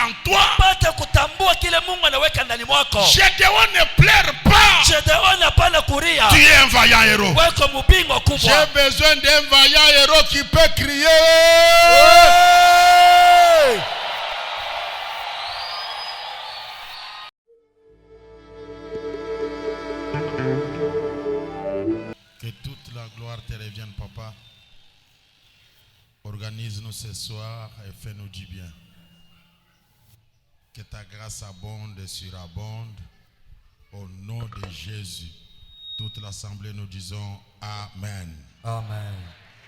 en toi. Gédéon ne pleure pas. Tu es un vaillant héros. J'ai besoin d'un vaillant héros qui peut crier. Que toute la gloire te revienne, papa. Organise-nous ce soir et fais-nous du bien. Que ta grâce abonde et surabonde. Au nom de Jésus. Toute l'assemblée, nous disons Amen. Amen.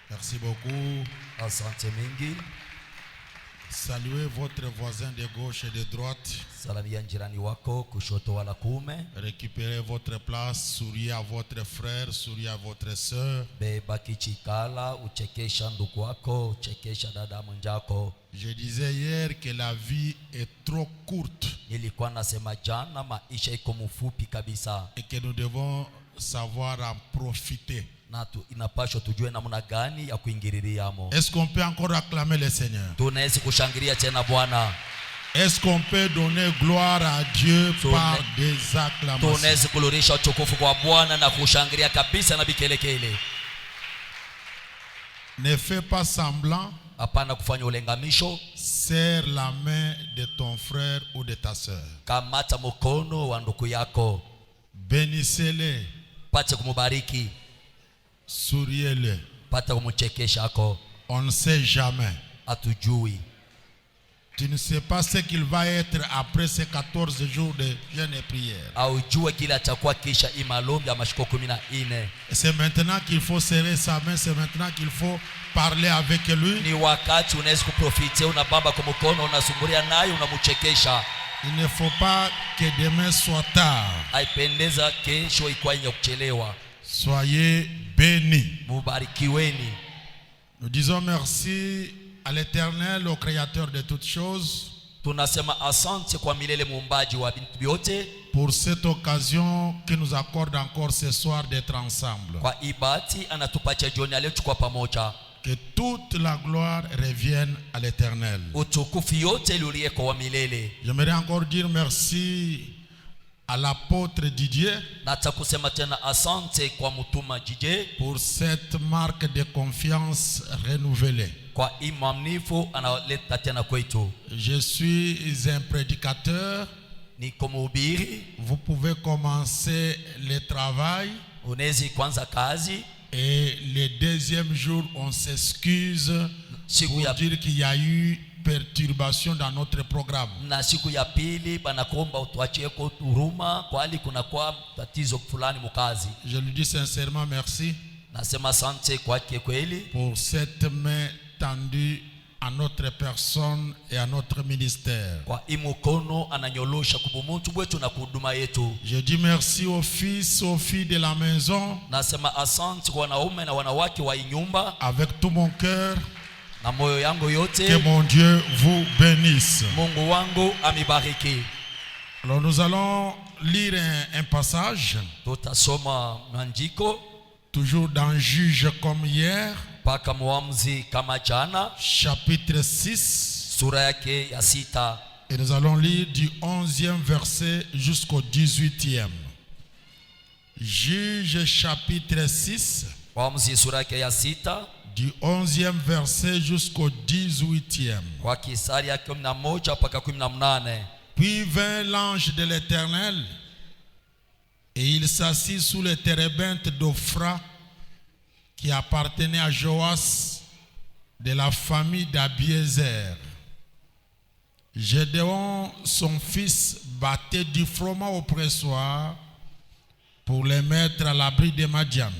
Merci beaucoup. Asante mingi. Saluez votre voisin de gauche et de droite. Salamia jirani wako kushoto wala kuume. Récupérez votre place, souriez à votre frère, souriez à votre sœur. Beba kichikala, uchekesha ndugu wako, uchekesha dada mwenzako. Je disais hier que la vie est trop courte. Nilikuwa nasema jana maisha iko mfupi kabisa. Et que nous devons savoir en profiter. Inapaswa tujue namna gani ya kuingililiamo. Est-ce qu'on peut encore acclamer le Seigneur? Tunaweza kushangilia tena Bwana. Est-ce qu'on peut donner gloire à Dieu par des acclamations? Tunaweza kulorisha utukufu kwa Bwana na kushangilia kabisa na bikelekele. Ne fais pas semblant. Hapana kufanya ulengamisho. Serre la main de ton frère ou de ta sœur. Kamata mkono wa ndugu yako. Bénissez-les. Pate kumubariki. Souriez-le. Pata kumchekesha ako. On ne sait jamais. Atujui. Tu ne sais pas ce qu'il va être après ces 14 jours de jeûne et prière. Aujue kile atakuwa kisha imalombi ama siku 14. C'est maintenant qu'il faut serrer sa main, c'est maintenant qu'il faut parler avec lui. Ni wakati unaweza kuprofitia, unabamba kwa mkono, unasumbulia naye, unamchekesha. Il ne faut pas que demain soit tard. Haipendeza kesho ikuwe kuchelewa. Soyez bénis. Mubarikiweni. Nous disons merci à l'Éternel, au Créateur de toutes choses, tunasema asante kwa milele muumbaji wa vitu vyote, pour cette occasion qui nous accorde encore ce soir d'être ensemble. Kwa ibati anatupatia jioni leo tukua pamoja. Que toute la gloire revienne à l'Éternel. Utukufu yote lulie kwa milele. J'aimerais encore dire merci à l'apôtre Didier pour cette marque de confiance renouvelée. Je suis un prédicateur. Vous pouvez commencer le travail. Et le deuxième jour, on s'excuse pour dire qu'il y a eu perturbation dans notre programme. Na siku ya pili banakuomba utuachie kwa huruma kwa hali kuna kwa tatizo fulani mkazi. Je lui dis sincèrement merci. Nasema asante kwake kweli pour cette main tendue à notre personne et à notre ministère. Kwa imukono ananyolosha kubumuntu wetu na kuhuduma yetu. Je dis merci aux fils, aux filles de la maison. Nasema asante kwa wanaume na wanawake wa nyumba. Avec tout mon cœur. Que mon Dieu vous bénisse. Alors nous allons lire un passage. Toujours dans Juge comme hier. Chapitre 6. Et nous allons lire du 11e verset jusqu'au 18e. Juge chapitre 6. Du 11e verset jusqu'au 18e. Puis vint l'ange de l'Éternel, et il s'assit sous le térébinthe d'Ophra, qui appartenait à Joas, de la famille d'Abiézer. Gédéon, son fils, battait du froment au pressoir pour les mettre à l'abri de Madian.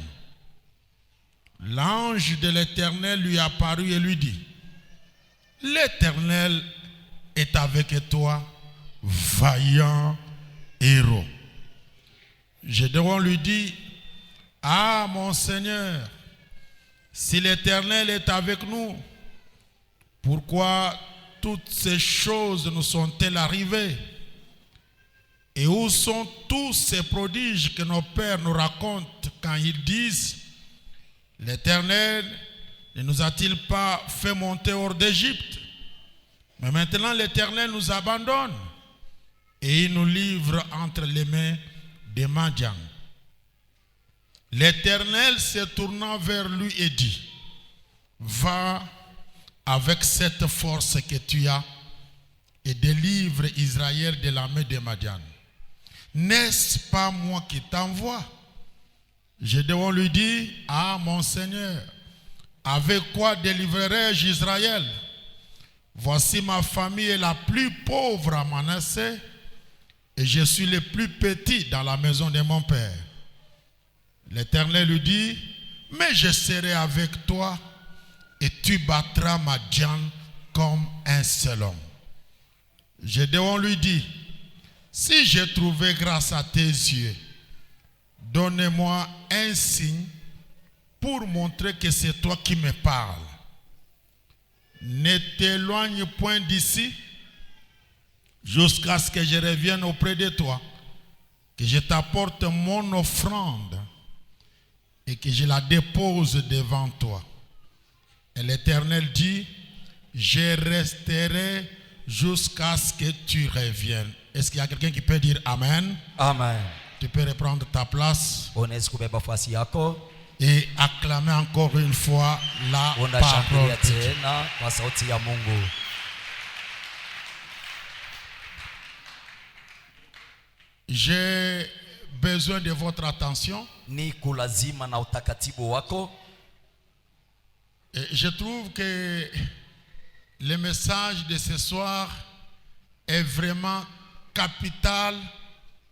L'ange de l'Éternel lui apparut et lui dit: l'Éternel est avec toi, vaillant héros. Gédéon lui dit: ah mon Seigneur, si l'Éternel est avec nous, pourquoi toutes ces choses nous sont-elles arrivées? Et où sont tous ces prodiges que nos pères nous racontent quand ils disent: l'Éternel ne nous a-t-il pas fait monter hors d'Égypte? Mais maintenant l'Éternel nous abandonne et il nous livre entre les mains des Madian. L'Éternel se tournant vers lui et dit, va avec cette force que tu as et délivre Israël de la main des Madian. N'est-ce pas moi qui t'envoie? Gédéon lui dit, ah mon Seigneur, avec quoi délivrerai-je Israël? Voici ma famille est la plus pauvre à Manassé et je suis le plus petit dans la maison de mon père. L'Éternel lui dit, mais je serai avec toi et tu battras Madian comme un seul homme. Gédéon lui dit, si j'ai trouvé grâce à tes yeux, donne-moi un signe pour montrer que c'est toi qui me parles. Ne t'éloigne point d'ici jusqu'à ce que je revienne auprès de toi, que je t'apporte mon offrande et que je la dépose devant toi. Et l'Éternel dit, je resterai jusqu'à ce que tu reviennes. Est-ce qu'il y a quelqu'un qui peut dire Amen? Amen. Tu peux reprendre ta place yako. Et acclamer encore une fois la parole de Dieu. Kwa sauti ya Mungu. J'ai besoin de votre attention. Ni kulazima na utakatifu wako. Et je trouve que le message de ce soir est vraiment capital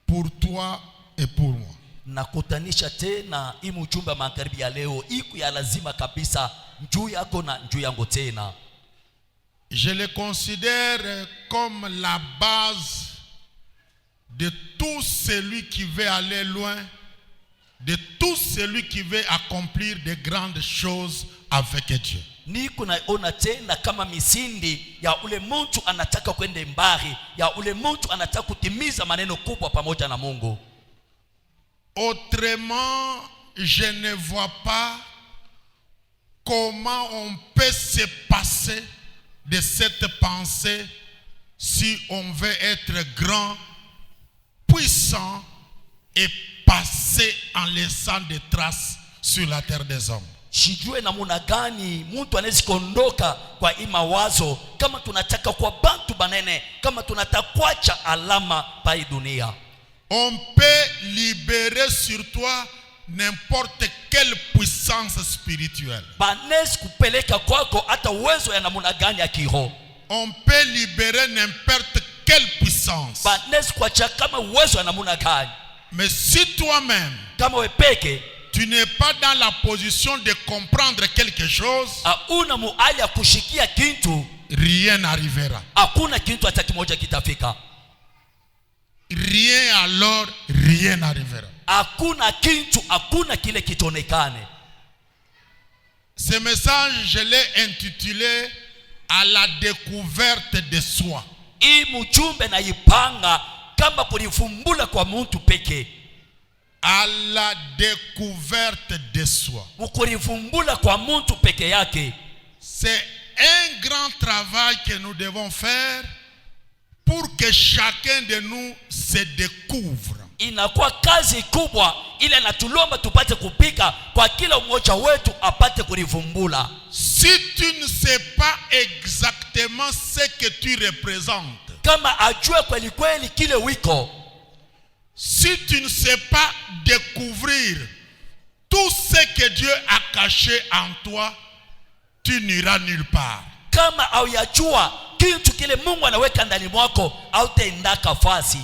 pour toi et pour moi. Nakutanisha tena hii ujumbe wa magharibi ya leo iko ya lazima kabisa juu yako na juu yangu tena. Je le considère comme la base de tout celui qui veut aller loin, de tout celui qui veut accomplir de grandes choses avec Dieu. Niko naona tena kama misindi ya ule mtu anataka kwenda mbali, ya ule mtu anataka kutimiza maneno kubwa pamoja na Mungu. Autrement, je ne vois pas comment on peut se passer de cette pensée si on veut être grand, puissant et passer en laissant des traces sur la terre des hommes. Sijue namuna gani mtu anaweza kuondoka kwa hii mawazo kama tunataka kwa bantu banene, kama tunataka kuacha alama pa hii dunia. On peut libérer sur toi n'importe quelle puissance spirituelle. Banesi kupeleka kwako hata uwezo ya namuna gani ya kiroho. On peut libérer n'importe quelle puissance. Banesi kuacha kama uwezo ya namuna gani. Mais si toi-même kama wepeke tu n'es pas dans la position de comprendre quelque chose, hakuna muali ya kushikia kitu, rien n'arrivera. Hakuna kitu hata kimoja kitafika. Rien alors, rien n'arrivera. Hakuna kitu, hakuna kile kitonekane. Ce message, je l'ai intitulé à la découverte de soi. Hii mjumbe na ipanga kama kulifumbula kwa mtu peke. À la découverte de soi. Kulifumbula kwa mtu peke yake. C'est un grand travail que nous devons faire pour que chacun de nous se découvre. Inakuwa kazi kubwa ile natulomba tupate kupika kwa kila mmoja wetu apate kulivumbula. Si tu ne sais pas exactement ce que tu représentes, kama ajue kweli kweli kile wiko, si tu ne sais pas découvrir tout ce que Dieu a caché en toi, tu n'iras nulle part. Kama au yajua kitu kile Mungu anaweka ndani mwako, hautaenda kafasi.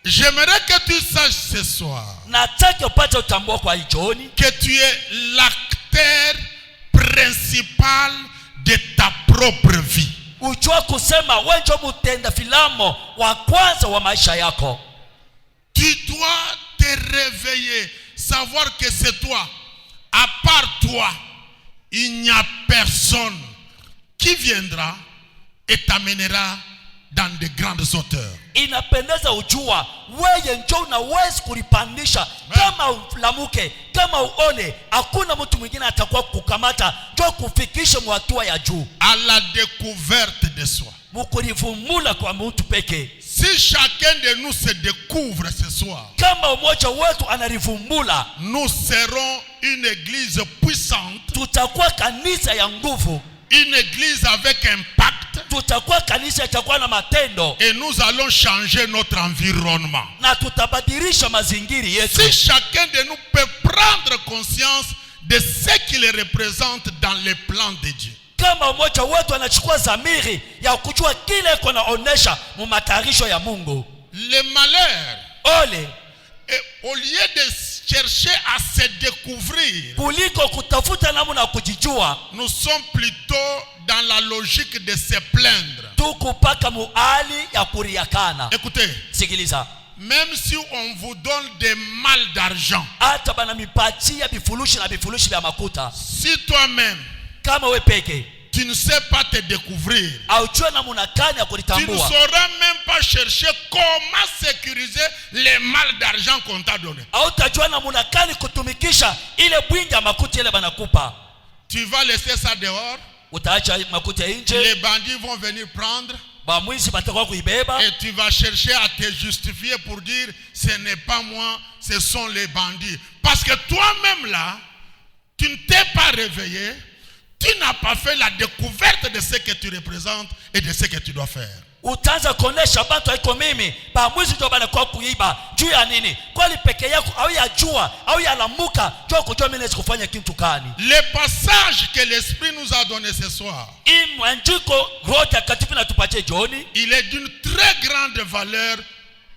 J'aimerais que tu saches ce soir nataka upate utambua kwa jioni que tu es l'acteur principal de ta propre vie. Ujua kusema wewe ndio mtenda filamu wa kwanza wa maisha yako. Tu dois te réveiller, savoir que c'est toi. À part toi, il n'y a personne qui viendra et t'amènera dans de grandes hauteurs. Inapendeza ujua wewe ndio unaweza kulipandisha. Kama ulamuke, kama uone, hakuna mtu mwingine atakuwa kukamata ndio kufikisha hatua ya juu. À la découverte de soi. mukurivumbula kwa mtu peke. Si chacun de nous se découvre ce soir, Kama umoja wetu anarivumbula, nous serons une église puissante, tutakuwa kanisa ya nguvu, une église avec impact, tutakuwa kanisa itakuwa na matendo, et nous allons changer notre environnement. na tutabadilisha mazingiri yetu. Si chacun de nous peut prendre conscience de ce qu'il représente dans le plan de Dieu. Kama umoja wetu anachukua dhamiri ya kujua kile iko naonesha mu matayarisho ya Mungu. Le malheur, Ole, au lieu de chercher à se découvrir, kuliko kutafuta namna kujijua, nous sommes plutôt dans la logique de se plaindre. tukupaka muali ya kuriakana. Écoutez, Sikiliza, même si on vous donne des mal d'argent, hata bana mipatia bifurushi na bifurushi vya makuta, si toi-même kama we peke tu ne sais pas te découvrir, aujue namna gani ya tu ne kulitambua, sauras même pas chercher comment sécuriser les mal d'argent qu'on t'a donné. hautajua namna gani kutumikisha ile bwingi ya makuta ile banakupa. Tu vas laisser ça dehors, Utaacha makuta nje, les bandits vont venir prendre, bamwizi batakuwa kuibeba, et tu vas chercher à te justifier pour dire ce n'est pas moi, ce sont les bandits. Parce que toi-même là, tu ne t'es pas réveillé, tu n'as pas fait la découverte de ce que tu représentes et de ce que tu dois faire. utaanza kuonesha bantu haiko mimi, bamwizi ndio banakuwa kuiba. Juu ya nini? Kwani peke yako au yajua au yalamuka juu kujua mimi naweza kufanya kitu gani? Le passage que l'Esprit nous a donné ce soir, Imwanjiko Roho Takatifu natupatie jioni, il est d'une très grande valeur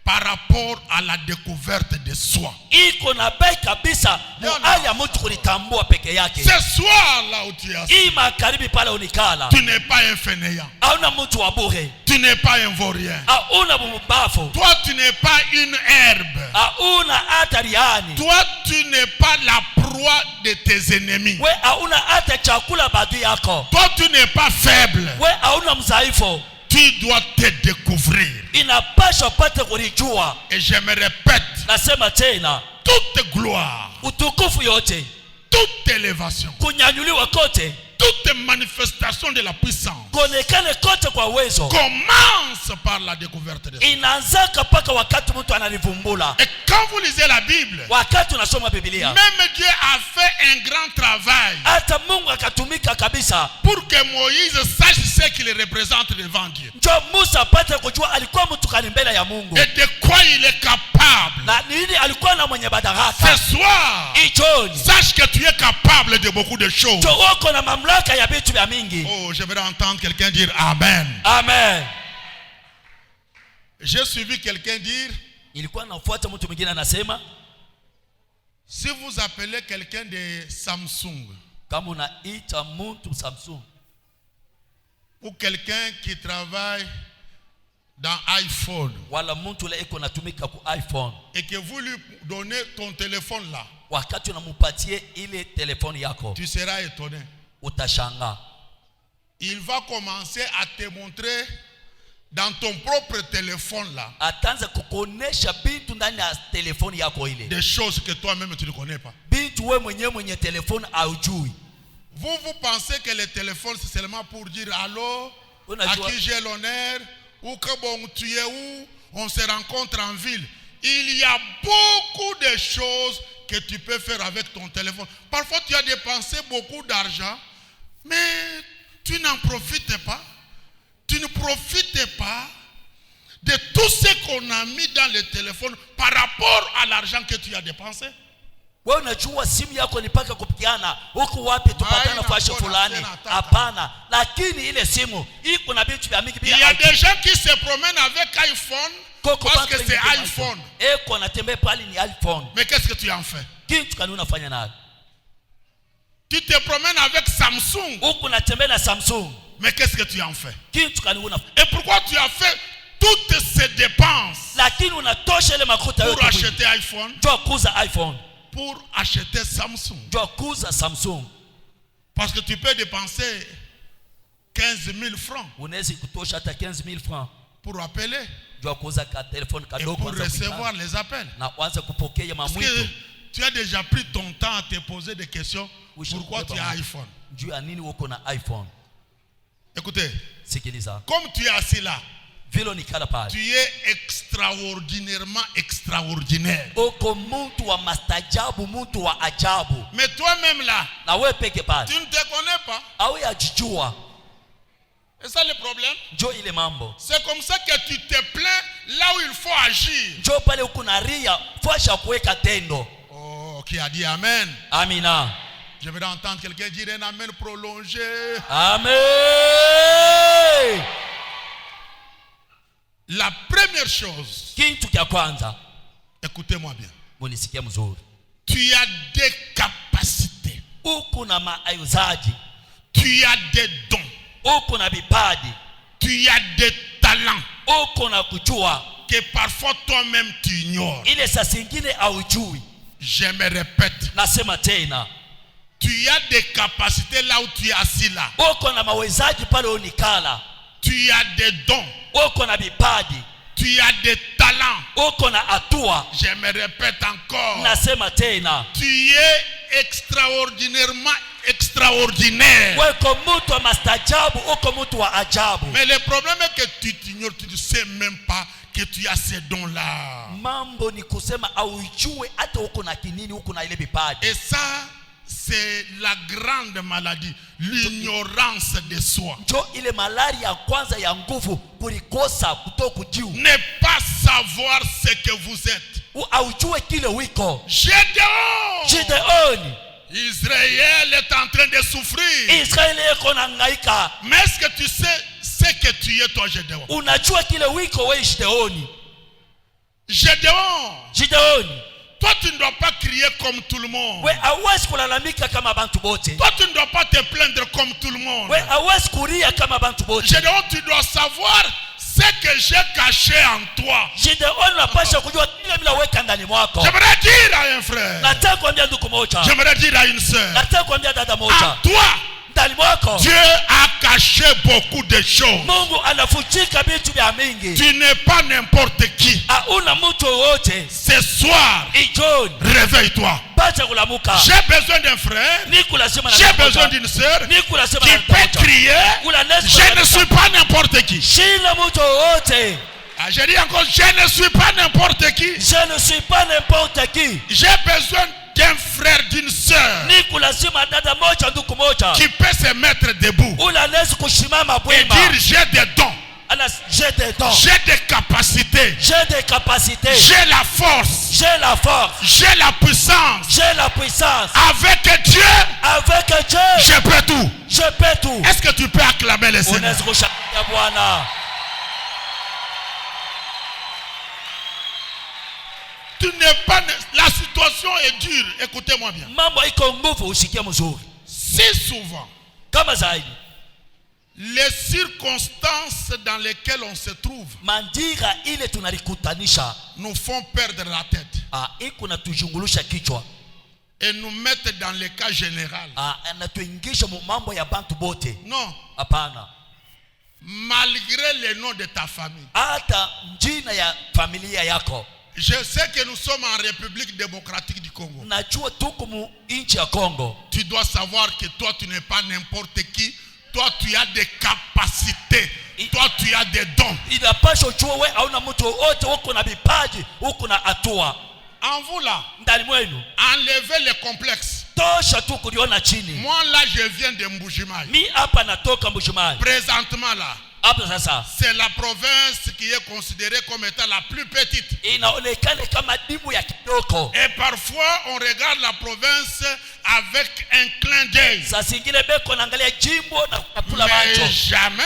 par rapport à la découverte de soi. iko na bei kabisa muali ya mtu kulitambua peke yake. Ce soir là où tu es assis, Ima karibi pale unikala, tu n'es pas un fainéant, hauna mtu wa bure, tu n'es pas un vaurien, hauna mbafu, toi tu n'es pas une herbe, hauna hata riani, toi tu n'es pas la proie de tes ennemis, we hauna hata chakula badui yako, toi tu n'es pas faible, we hauna mzaifu. tu dois te découvrir. Inapasha upate kulijua. Et je me répète, Nasema tena, toute gloire, utukufu yote, toute élévation, kunyanyuliwa kote, toute manifestation de la puissance kuonekane kote kwa uwezo, commence par la découverte de soi. inaanzaka paka wakati mtu analivumbula. Et quand vous lisez la Bible, Wakati unasoma Biblia, même Dieu a fait un grand travail hata Mungu akatumika kabisa pour que Moïse sache ce qu'il représente devant Dieu njo Musa apate kujua alikuwa mtu gani mbele ya Mungu et de quoi il est capable. na nini alikuwa na mwenye badaraka. Ce soir, Ichoni sache que tu es capable de beaucoup de choses. njo wako na mamlaka ya vitu vya mingi. Oh, j'aimerais entendre quelqu'un dire Amen. Amen. J'ai suivi quelqu'un dire, Ilikuwa nafuata mtu mwingine anasema, si vous appelez quelqu'un de Samsung kama unaita mtu Samsung ou quelqu'un qui travaille dans iPhone wala mtu ile iko natumika ku iPhone, et que vous lui donnez ton téléphone là, wakati unamupatie ile telefoni yako, tu seras étonné. utashanga. Il va commencer à te montrer dans ton propre téléphone là Ataanza kukuonesha bintu ndani ya telefoni yako ile, des choses que toi-même tu ne connais pas. bintu we mwenye telefoni haujui. Vous pensez que le téléphone c'est seulement pour dire allô, à qui j'ai l'honneur, ou que bon tu es où, on se rencontre en ville. Il y a beaucoup de choses que tu peux faire avec ton téléphone. Parfois tu as dépensé beaucoup d'argent, mais tu n'en profites pas. Tu ne profites pas de tout ce qu'on a mis dans le téléphone par rapport à l'argent que tu as dépensé. Wewe unajua simu yako ni paka kupiana huku wapi tupatana fasho fulani, hapana, lakini ile simu iko na vitu vya mingi. Il y a des gens qui se promènent avec iPhone parce que c'est iPhone. Eko natembea pale ni iPhone. Mais qu'est-ce que tu en fais? Kitu gani unafanya nayo? Tu te promènes avec Samsung. Huku natembea na Samsung. Mais qu'est-ce que tu en fais? Kitu gani unafanya? Et pourquoi tu as fait toutes ces dépenses Lakini unatosha ile makuta yote pour acheter iPhone, ndio kuuza iPhone, pour acheter Samsung? ndio kuuza Samsung. Parce que tu peux dépenser 15 000 francs Unaweza kutosha hata 15,000 francs pour appeler ndio kuuza ka telefone et kadogo pour recevoir les appels. na uanze kupokea Parce mamwito. que tu as déjà pris ton temps à te poser des questions. Pourquoi tu as iPhone? Juu ya nini uko na iPhone? Écoutez, sikiliza, comme tu es assis là, vile nikala pale, tu es extraordinairement extraordinaire. uko mtu wa mastajabu, mtu wa ajabu. Mais toi-même là, Na wewe peke pale, tu ne te connais pas. au yajijua. Et ça le problème. Njo ile mambo. C'est comme ça que tu te plains là où il faut agir. Njo pale ukuna ria, fasha kuweka tendo. Oh, qui a dit amen? Amina. Je vais entendre quelqu'un dire un amen prolongé. Amen. La première chose, Kitu kya kwanza, écoutez-moi bien. munisikia mzuri. Tu as des capacités. Uko na maayuzaji, Tu as des dons. uko na vipaji, Tu as des talents uko na kujua que parfois toi-même tu ignores. ile saa zingine haujui. Je me répète. Nasema tena, Tu as des capacités là où tu es assis là. uko na mawezaji pale unikala, Tu as des dons. uko na vipaji, Tu as des talents. uko na hatua. Je me répète encore. Nasema tena, Tu es extraordinairement extraordinaire. weko mtu wa mastajabu, uko mtu wa ajabu. Mais le problème est que tu t'ignores, tu ne sais même pas que tu as ces dons-là. Mambo ni kusema aujue hata uko na kinini, uko na ile vipaji. Et ça, c'est la grande maladie, l'ignorance de soi. Njo ile malaria ya kwanza ya nguvu, kulikosa kutokujiu. Ne pas savoir ce que vous êtes. Aujue kile wiko. Gédéon! Gideoni, Israël est en train de souffrir. Israeli eko na ngaika. Mais est-ce que tu sais ce que tu es toi, Gédéon? Unajua kile wiko we Gideoni? Gédéon, Gideoni, toi tu ne dois pas crier comme tout le monde. we hawezi kulalamika kama bantu bote. Toi tu ne dois pas te plaindre comme tout le monde. We hawezi kulia kama bantu bote. Gédéon, tu dois savoir ce que j'ai caché en toi. Gideoni unapasha kujua kile mila weka ndani mwako. J'aimerais dire à un frère. Nataka kuambia ndugu moja. J'aimerais dire à une sœur. Nataka kuambia dada moja. En toi, Ndani mwako Dieu a caché beaucoup de choses. Mungu anafuchika vitu vya mingi. Tu n'es pas n'importe qui. Hauna mtu wote. Ce soir, Ijon, réveille-toi. bacha kulamuka. J'ai besoin d'un frère. Niku lazima na J'ai moja. besoin d'une sœur Niku lazima qui na peut moja. crier. Ula lazima Je na ne suis pas n'importe qui. Shina mtu wote. Ah, je dis encore, je ne suis pas n'importe qui. Je ne suis pas n'importe qui. J'ai besoin d'un frère, d'une sœur Niku lazima dada moja ndugu moja. qui peut se mettre debout Ula lezi kushimama et bwema. dire j'ai des dons, Ana j'ai des dons. j'ai des capacités, J'ai des capacités. j'ai la force, J'ai la force. j'ai la puissance. J'ai la puissance. Avec Dieu, Avec Dieu, je peux tout. je peux tout. Est-ce que tu peux acclamer le Seigneur? Unaweza kushangilia Bwana. Tu n'es pas. La situation est dure. Écoutez-moi bien. Mambo iko nguvu, usikie mzuri. Si souvent, Kama zaidi, les circonstances dans lesquelles on se trouve mandira ile tunalikutanisha nous font perdre la tête iko na tujungulusha kichwa et nous mettre dans le cas général. na tuingisha mambo ya bantu bote. Non. Hapana. Malgré le nom de ta famille. Hata jina ya familia yako. Je sais que nous sommes en République démocratique du Congo. Najua tuko mu nchi ya Kongo. Tu dois savoir que toi tu n'es pas n'importe qui. Toi tu as des capacités. Toi tu as des dons. Inapaswa ujue wewe hauna mtu wote, uko na vipaji, uko na hatua. En vous là, Ndani mwenu enlevez les complexes. tosha tu kuliona chini. Moi là je viens de Mbujimayi. Mi hapa natoka Mbujimayi. Présentement là, Hapa sasa c'est la province qui est considérée comme étant la plus petite. inaonekana kama dimu ya kidogo. Et parfois on regarde la province avec un clin d'œil. Saa zingine beko naangalia jimbo na kutapula macho. Mais jamais.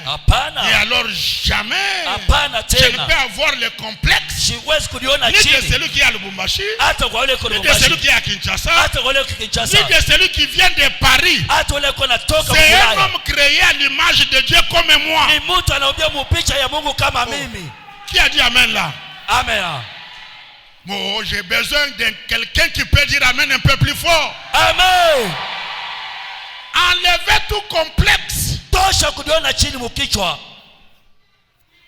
Et Hapana. alors jamais. Hapana Je ne tena. peux avoir le complexe Siwezi kuliona ni de chini. celui qui est à Lubumbashi, Hata kwa wale ni de celui Lubumbashi. qui est à Kinshasa, Hata kwa wale ni Kinshasa. de celui qui vient de Paris. Hata wale kwa natoka C'est un Ulaya. homme créé à l'image de Dieu comme moi. Ni mtu anaombea mupicha ya Mungu kama mimi. Qui a dit amen là? Amen. Bon, j'ai besoin de quelqu'un qui peut dire amen un peu plus fort. Amen. Enlevez tout complexe. Tosha kuliona chini mukichwa.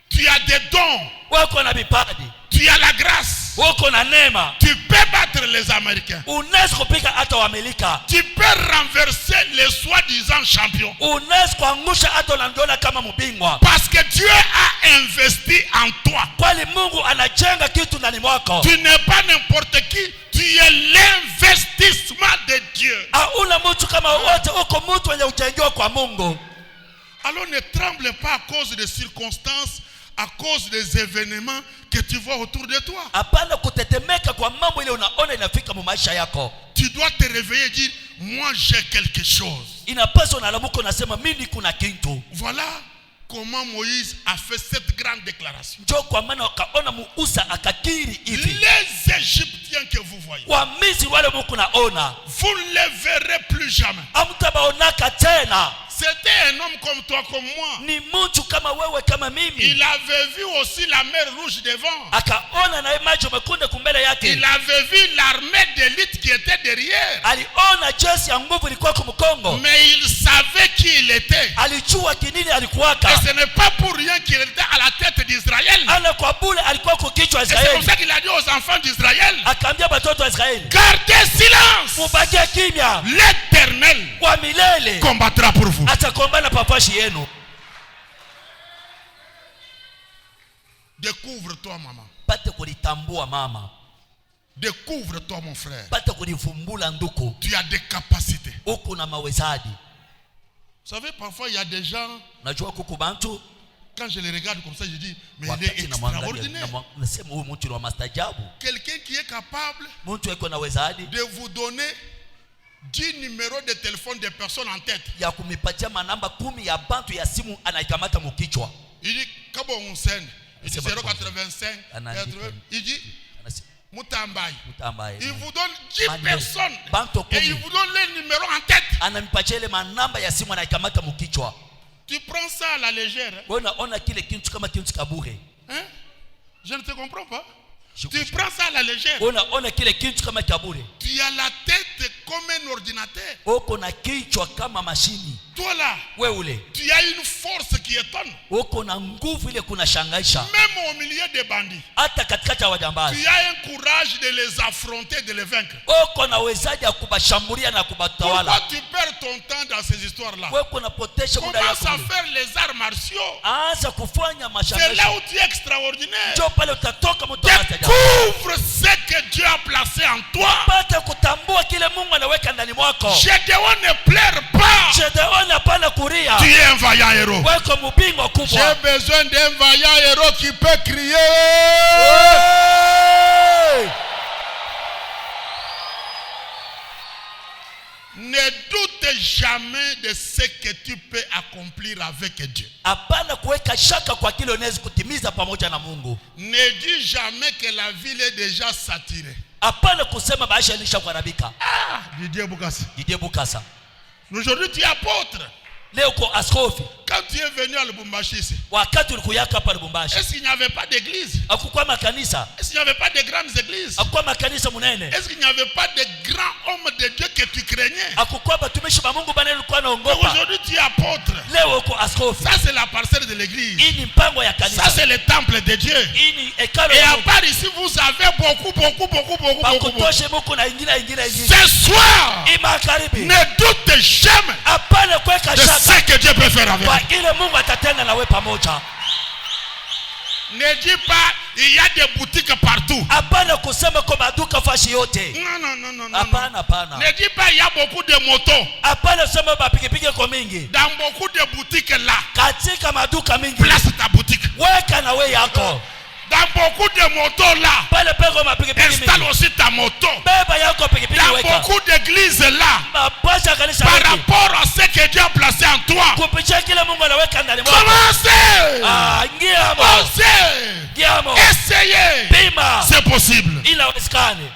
Tu as des dons. Wako na vipaji. Tu as la grâce. Wako na neema. Tu peux battre battre les Américains. Unaweza kupiga hata Waamerika. Tu peux renverser les soi-disant champions. Unaweza kuangusha hata unajiona kama mbingwa. Parce que Dieu a investi en toi. Kwani Mungu anajenga kitu ndani mwako. Tu n'es pas n'importe qui, tu es l'investissement de Dieu. Hauna mtu kama wote, uko mtu mwenye ujengewa kwa Mungu. Alors ne tremble pas à cause des circonstances, à cause des événements que tu vois autour de toi. Hapana kutetemeka kwa mambo ile unaona inafika mu maisha yako. Tu dois te réveiller et dire, moi j'ai quelque chose. Inapaswa unalamuka unasema mimi kuna kitu. Voilà comment Moïse a fait cette grande déclaration. Njoo kwa maana wakaona Musa akakiri hivi. Les Égyptiens que vous voyez, Wamisri wale Mungu naona, vous ne les verrez plus jamais. Hamtabaonaka tena. C'était un homme comme toi, comme moi. Ni mtu kama wewe kama mimi. Il avait vu aussi la mer rouge devant. Akaona na maji mekundu kumbele yake. Il avait vu l'armée d'élite qui était derrière. Aliona jeshi ya nguvu ilikuwa kumkongo. Mais il savait qui il était. Alijua kinini alikuwaka. Et ce n'est pas pour rien qu'il était à la tête d'Israël. Ana kwa bure alikuwa kwa kichwa Et c'est Israeli. comme ça qu'il a dit aux enfants d'Israël, Akaambia watoto wa Israeli, gardez silence. mubakie kimya. L'Éternel Kwa milele combattra pour vous. atakombana papashi yenu. Découvre-toi, maman. Pate kulitambua mama. Découvre-toi, mon frère. Pate kulifumbula nduku. Tu as des capacités. Uko na mawezadi. Vous savez, parfois il y a des gens, Najua kuku bantu, quand je les regarde comme ça, je dis, mais il wakati est na mwangalia extraordinaire. nasema huyu mtu ni wa mastajabu. Quelqu'un qui est capable Mtu yuko na wezadi de vous donner 10 numéros de téléphone des personnes en tête. ya kumipatia manamba 10 ya bantu ya simu anaikamata mukichwa. Il dit, Kabon Sen, il dit C'est 085, Anandi 80, il dit, Moutambaye. Mutambaye. Il vous donne 10 Mande. personnes Bantu et 10. il vous donne les numéros en tête. Anamipatia ile manamba ya simu anaikamata mukichwa. Tu prends ça à la légère. Hein? Wewe unaona kile kitu kama kitu kabure. Hein? Je ne te comprends pas. Je Tu prends ça à la légère. Wewe unaona kile kitu kama kabure. Tu as la tête comme un ordinateur. Uko na kichwa kama mashini. Toi là, Wewe ule. tu as une force qui étonne. Uko na nguvu ile kuna shangaisha. Même au milieu des bandits. Hata katikati ya wajambazi. Tu as un courage de les affronter, de les vaincre. Uko na uwezaji wa kubashambulia na kubatawala. Pourquoi tu perds ton temps dans ces histoires-là? Wewe unapotesha muda Commence wako. à faire les arts martiaux. Anza kufanya C'est mashangaisha. là où tu es extraordinaire. Njoo pale utatoka mtu atajabu. Découvre ce que Dieu a placé en toi. Pata kutambua kile Mungu anaweka ndani mwako. Gédéon ne pleure pas. Gédéon hapana kulia. Tu es un vaillant héros. Weko mbingwa kubwa. J'ai besoin d'un vaillant héros qui peut crier. Hey! Ne doute jamais de ce que tu peux accomplir avec Dieu. Hapana kuweka shaka kwa kile unaweza kutimiza pamoja na Mungu. Ne dis jamais que la ville est déjà saturée. Hapana kusema maisha yalishakuharibika. Ah, Didier Boukassa. Didier Bukasa. Aujourd'hui tu es apôtre. Leo uko askofi. Quand tu es venu à Lubumbashi ici, Wakati ulikuyaka hapa Lubumbashi, est-ce qu'il n'y avait pas d'église? hakukuwa makanisa. Est-ce qu'il n'y avait pas de grandes églises? Hakukuwa makanisa munene. Est-ce qu'il n'y avait pas de grands hommes de Dieu que tu craignais? Hakukuwa batumishi ba Mungu bana ulikuwa Mais naongopa. aujourd'hui tu es apôtre. Leo uko askofi. Ça c'est la parcelle de l'église. Hii ni mpango ya Ça kanisa. c'est le temple de Dieu. Hii ni hekalu Et ya à Mungu. part ici, vous avez beaucoup. Pakutoshe Mungu na ingine. Ce soir, Imakaribi. ne doute jamais Hapana kuweka de ce shaka que Dieu peut faire avec kwa toi. ile Mungu atatenda nawe pamoja. Ne dis pas, il y a des boutiques partout. Hapana kusema kwa maduka fashi yote. Non. Hapana, hapana. Ne dis pas, il y a beaucoup de motos. Hapana kusema mapikipiki kwa mingi. Dans beaucoup de boutiques là, Katika maduka mingi. place ta boutique. Weka na we yako. Dans beaucoup de motos là, Pale peko mapikipiki installe mingi. aussi ta moto. Beba yako pikipiki Dans weka. beaucoup d'églises là, Mapasha kanisa par wengi. rapport à ce que Dieu a placé en toi, Kupitia kile Mungu anaweka ndani mwako. commencez. Ngiamo. Osez. Ngiamo. Essayez. Pima. C'est possible. Inawezekana.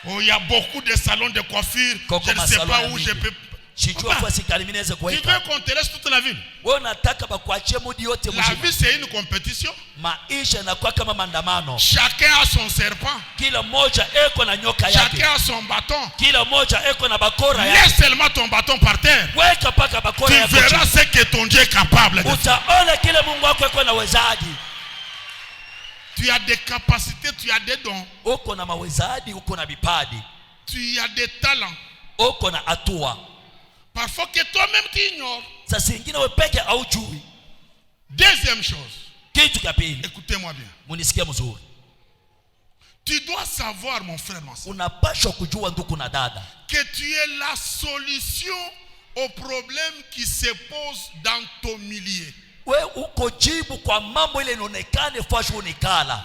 Oh, il y a beaucoup de salons de coiffure. Koko Je ne sais masalon pas ya où mingi. je peux. Sijua kwa sikali minaweza Tu veux kuweka. qu'on te laisse toute la ville? Wewe unataka bakuachie mudi yote La mzima. vie, c'est une compétition. Maisha yanakuwa kama maandamano. Chacun a son serpent. Kila mmoja eko na nyoka Chacun yake. a son bâton. Kila mmoja eko na bakora Laisse yake. seulement ton bâton par terre. Weka paka Tu bakora yako. verras ce que ton Dieu est capable de faire. Utaona kile Mungu wako eko na wezaji. Tu Tu as des capacités, tu as des dons. Uko na mawezadi, uko na bipadi. Tu as des talents. Uko na atua. Parfois que toi-même tu ignores. Sasa ingine wewe peke haujui. Deuxième chose. Kitu cha pili. Écoutez-moi bien. Munisikia mzuri. Tu dois savoir, mon frère, ma soeur, Unapaswa kujua ndugu na dada, que tu es la solution aux problèmes qui se posent dans ton milieu. we uko jibu kwa mambo ile inaonekane fashu unikala.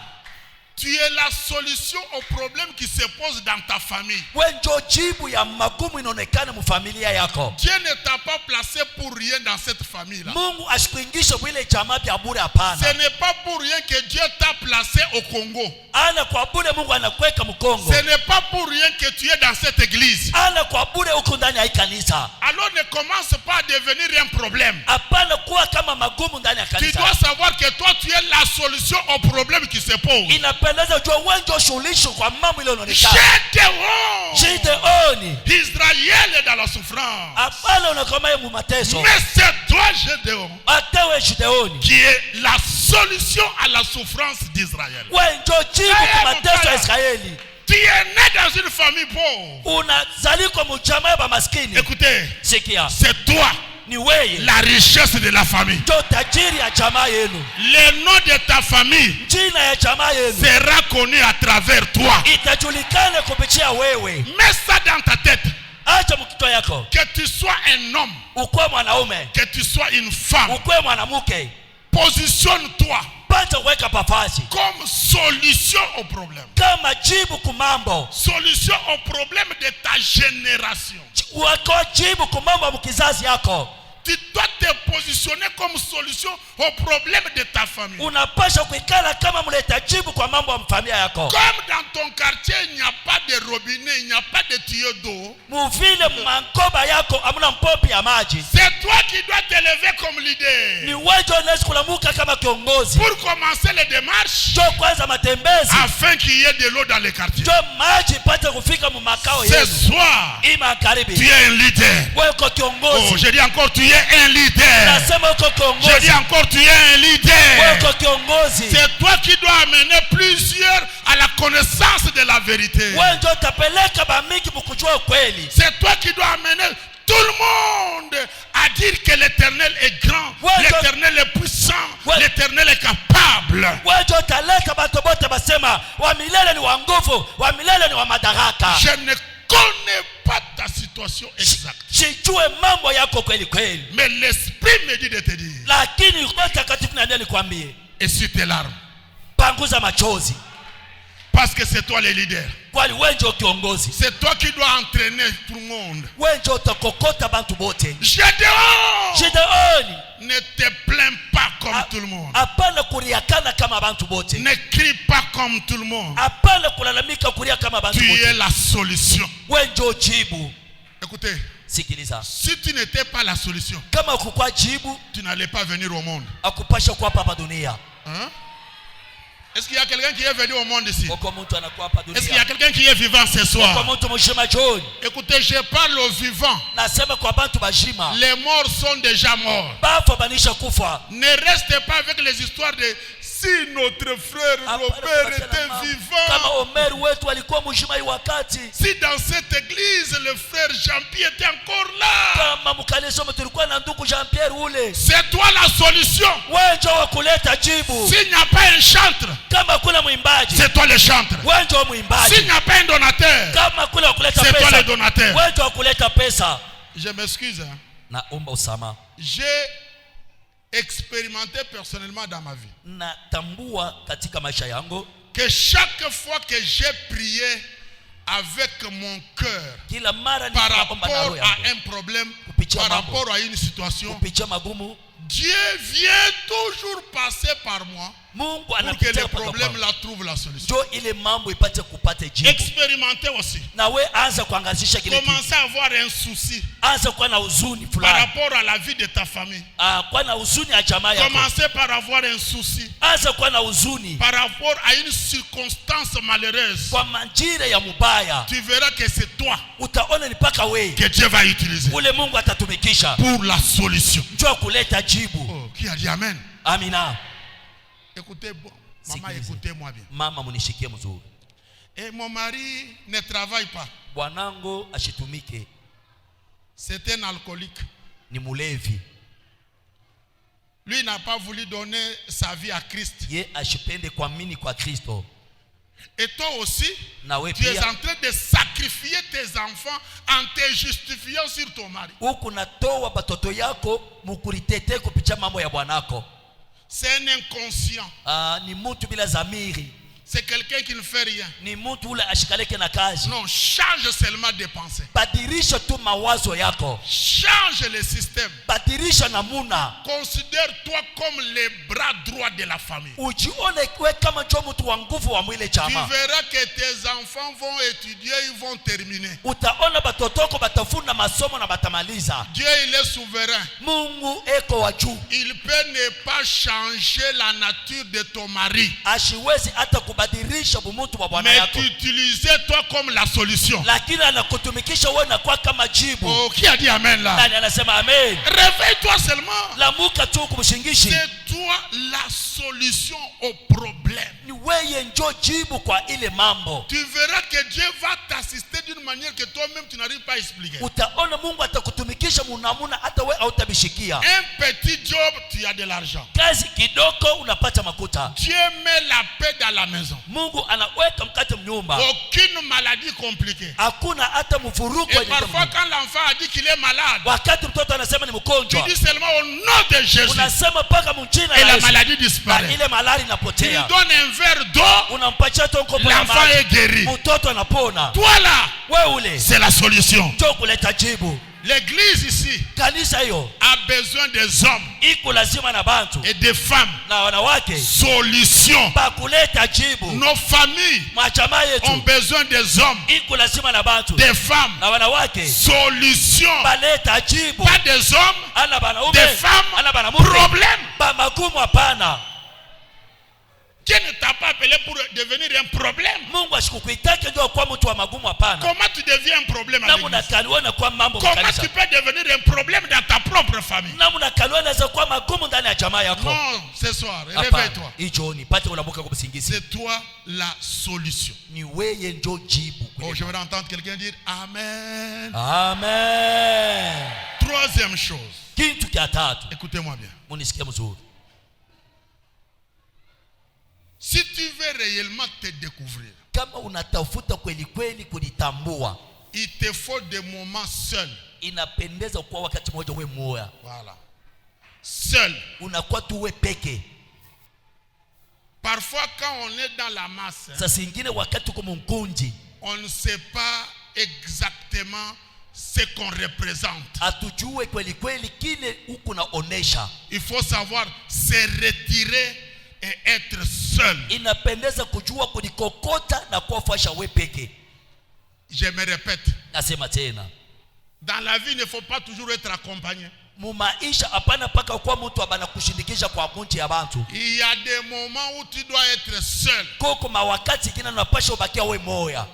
Tu es la solution aux problèmes qui se posent dans ta famille. We njo jibu ya magumu inaonekane mfamilia yako. Dieu ne t'a pas placé pour rien dans cette famille-là. Mungu asikuingishe mwile jamaa ya bure hapana. Ce n'est pas pour rien que Dieu t'a placé au Congo. Ana kwa bure Mungu anakuweka Mkongo. Ce n'est pas pour rien que tu es dans cette église. Ana kwa bure uko ndani ya kanisa. Alors ne commence pas à devenir un problème. Hapana kuwa kama magumu ndani ya Tu kanisa. dois savoir que toi tu es la solution aux problèmes qui se posent. Inapendeza ujue wewe ndio suluhisho kwa mambo ile inaonekana. Gédéon. Israël est dans la souffrance. Hapana unakoma mu mateso. Mais c'est toi Gédéon Atewe Gideoni qui est la solution à la souffrance d'Israël. wewe ndio jibu kwa mateso ya Israeli. Tu es né dans une famille pauvre. Unazali kwa mjamaa wa maskini. Écoutez, Sikia. c'est toi Ni wewe la richesse de la famille. ndio tajiri ya jamaa yenu. Le nom de ta famille Jina ya jamaa yenu sera connu à travers toi. itajulikana kupitia wewe. Mets ça dans ta tête. Acha mkito yako. Que tu sois un homme, Ukwe mwanaume, que tu sois une femme, ukwe mwanamke, positionne-toi pata kuweka pafazi comme solution au problème. kama jibu kumambo. Solution au problème de ta génération. Wako jibu kumambo mkizazi yako. Tu dois te positionner comme solution au problème de ta famille. Unapasha kuikala kama mleta jibu kwa mambo ya familia yako. Comme dans ton quartier il n'y a pas de robinet, il n'y a pas de tuyau d'eau. Muvile mankoba yako amuna mpompi ya maji. C'est toi qui dois te lever comme leader. Ni wewe unaweza kulamuka kama kiongozi. Pour commencer les démarches. Jo kwanza matembezi. Afin qu'il y ait de l'eau dans les quartiers. Jo maji pata kufika mu makao yenu. Ce soir, Ima karibi. tu es un leader. Wewe uko kiongozi. Oh, je dis encore tu es un leader. Nasema uko kiongozi. Je dis encore tu es un leader. Wewe uko kiongozi. C'est toi qui dois amener plusieurs à la connaissance de la vérité. Wewe ndio utapeleka bamiki mkujua ukweli. C'est toi qui dois amener tout le monde à dire que l'Éternel est grand, l'Éternel est puissant, l'Éternel est capable. Wewe ndio utaleta watu wote basema wa milele ni wa nguvu, wa milele ni wa madaraka. Je ne connais pas ta situation exacte. Sijue mambo yako kweli kweli. Mais l'Esprit me dit de te dire. Lakini Roho Takatifu ndiye nikwambie. Essuie tes larmes. Panguza machozi. Parce que c'est toi le leader. Kwani wewe ndio kiongozi. C'est toi qui dois entraîner tout le monde. Wewe ndio utakokota bantu bote. Gédéon, ne te plains pas comme tout le monde. Hapana kuriakana kama bantu bote. Ne crie pas comme tout le monde. Hapana kulalamika kulia kama bantu bote. Tu es la solution. Wewe ndio jibu. Écoutez, sikiliza. Si tu n'étais pas la solution, kama ukukua jibu, tu n'allais pas venir au monde. akupasha kuwa hapa dunia. Hein? Est-ce qu'il y a quelqu'un qui est venu au monde ici? Est-ce qu'il y a quelqu'un qui est vivant ce soir? Écoutez, je parle aux vivants. Les morts sont déjà morts. Ne restez pas avec les histoires de si notre frère Robert était vivant. Si dans cette église le frère Jean-Pierre était encore là. C'est toi la solution. S'il n'y a pas un chantre, c'est toi le chantre. S'il n'y a pas un donateur, c'est toi le donateur. Je m'excuse. J'ai expérimenté personnellement dans ma vie que chaque fois que j'ai prié avec mon cœur par rapport à un problème, par rapport à une situation, Dieu vient toujours passer par moi pour que le problème la trouve la solution. Expérimentez aussi. Commencez à avoir un souci par rapport à la vie de ta famille. Commencez par avoir un souci par rapport à une circonstance malheureuse. Tu verras que c'est toi que Dieu va utiliser pour la solution. Oh, qui a dit Amen? Amina. Écoutez, Maman, écoutez-moi bien. Mama munishikie mzuri. Et mon mari ne travaille pas. Bwanangu ashitumike. C'est un alcoolique. Ni mulevi. Lui n'a pas voulu donner sa vie à Christ. Ye ashipende kuamini kwa Kristo. Et toi aussi, Nawe tu es pia en train de sacrifier tes enfants en te justifiant sur ton mari. Huku natoa batoto yako mukuritete kupitia mambo ya bwanako. C'est un inconscient. Ni mtu bila zamiri. C'est quelqu'un qui ne fait rien. Ni mtu ule ashikaleke na kazi. Non, change seulement de pensée. Badilisha tu mawazo yako. Change le système. Badilisha namuna. Considère-toi comme les bras droits de la famille. Ujione we kama jo mtu wa nguvu wa mwile Tu chama. verras que tes enfants vont étudier, ils vont terminer. Utaona batotoko batafuna masomo na batamaliza. Dieu, il est souverain. Mungu eko wa juu. Il peut ne pas changer la nature de ton mari. Ashiwezi hata kubadilisha bumutu wa bwana Mais yako. tu utilises toi comme la solution. Lakini anakutumikisha wewe na kwa kama jibu. Oh, qui a dit amen là? Nani anasema amen? Réveille-toi seulement. Lamuka tu kumshingishi. C'est toi la solution au problème. Ni wewe njo jibu kwa ile mambo. Tu verras que Dieu va t'assister d'une manière que toi-même tu n'arrives pas à expliquer. Utaona Mungu atakutumikisha munamuna hata wewe hautabishikia. Un petit job, tu as de l'argent. Kazi kidogo unapata makuta. Dieu met la paix dans la maison. Mungu anaweka mkate mnyumba. Aucune maladie compliquée. Hakuna hata mvuruko. Et parfois quand l'enfant a dit qu'il est malade, wakati mtoto anasema ni mgonjwa, tu dis seulement au nom de Jésus. unasema paka mjina Et la la Yesu. maladie disparaît. Na ile malari Tu inapotea. lui donnes un verre d'eau, Unampatia tonko kwa l'enfant est guéri. mtoto anapona. Toi là, Wewe ule c'est la solution. ndio kuleta jibu. L'église ici Kanisa hiyo a besoin des hommes iko lazima na bantu et des femmes. na wanawake Solution. pa kuleta jibu. Nos familles Majamaa ont yetu besoin des hommes, iko lazima na bantu des femmes. na wanawake Solution. baleta jibu. Pas des hommes, Ana banaume, des femmes. ana banamume. Problème. Ba magumu hapana. Dieu ne t'a pas appelé pour devenir un problème. Mungu asikukuitake ndio kwa mtu wa magumu hapana. Comment tu deviens un problème avec Namuna lui? kaliona kwa mambo Comment kanisa. tu peux devenir un problème dans ta propre famille? Namuna kaliona za kwa magumu ndani ya jamaa yako. Non, ce soir, Hapana. réveille-toi. Hicho ni pate unabuka kwa msingizi. C'est toi la solution. Ni wewe ndio jibu. Oh, je vais entendre quelqu'un dire Amen. Amen. Troisième chose. Kitu cha tatu. Écoutez-moi bien. Munisikie mzuri. Si tu veux réellement te découvrir, Kama unatafuta kweli kweli kujitambua, il te faut des moments seuls. inapendeza kwa wakati mmoja wewe moya. Voilà. Seul. Unakuwa tu wewe peke. Parfois, quand on est dans la masse, Sasa ingine wakati uko mkunji, on ne sait pas exactement ce qu'on représente. atujue kweli kweli kile uko naonesha. Il faut savoir se retirer et être seul. Inapendeza kujua kulikokota na kuwafasha wewe peke. Je me répète. Nasema tena. Dans la vie, il ne faut pas toujours être accompagné. Mumaisha hapana paka kwa mtu abana kushindikisha kwa kunchi ya bantu. Il y a des moments où tu dois être seul. Koko mawakati kina unapasha ubakia wewe moya.